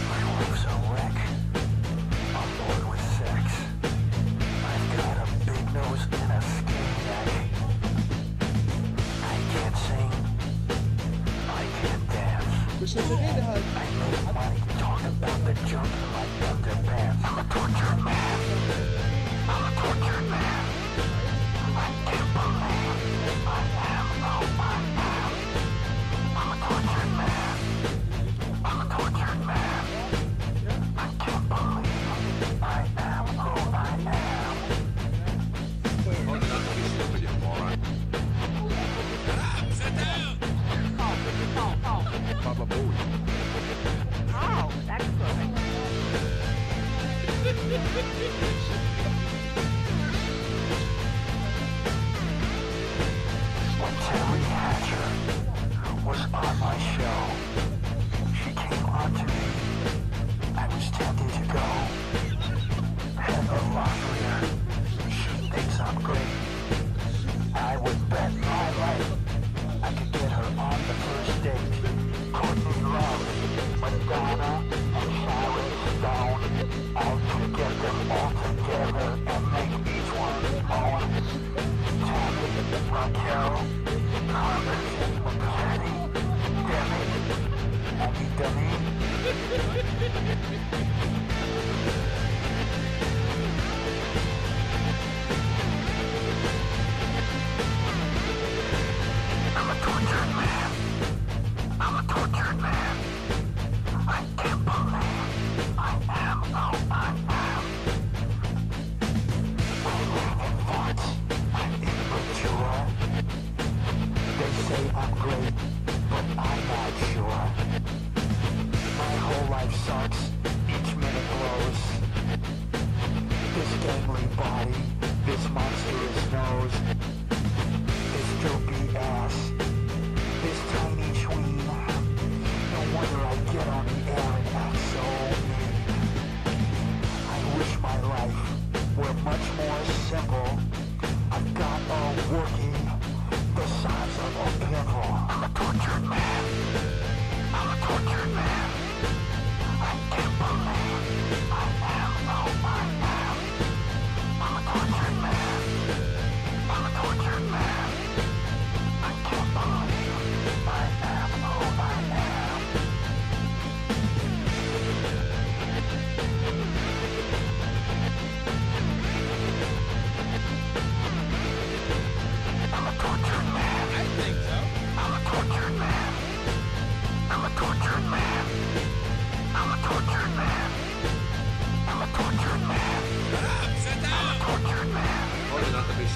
My life's a wreck. I'm bored with sex. I've got a big nose and a skinny neck. I can't sing. I can't dance. I make money, talk about the junk in my underpants. I'm a tortured man. I'm a tortured man. I can't believe I am who I am. I'm a tortured man. I'm a tortured man. I can't believe I am who I am. Sit down! Baba Booey. Oh, that's good. When Terry Hatcher was on my show, she came on to me. I was tempted to go. Heather Locklear, she thinks I'm great. I would bet my life I could get her on the first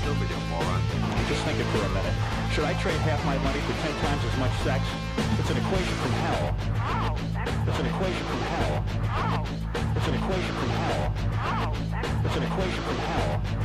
stupid, you moron. Just think it for a minute. Should I trade half my money for 10 times as much sex? It's an equation from hell. It's an equation from hell. It's an equation from hell. It's an equation from hell.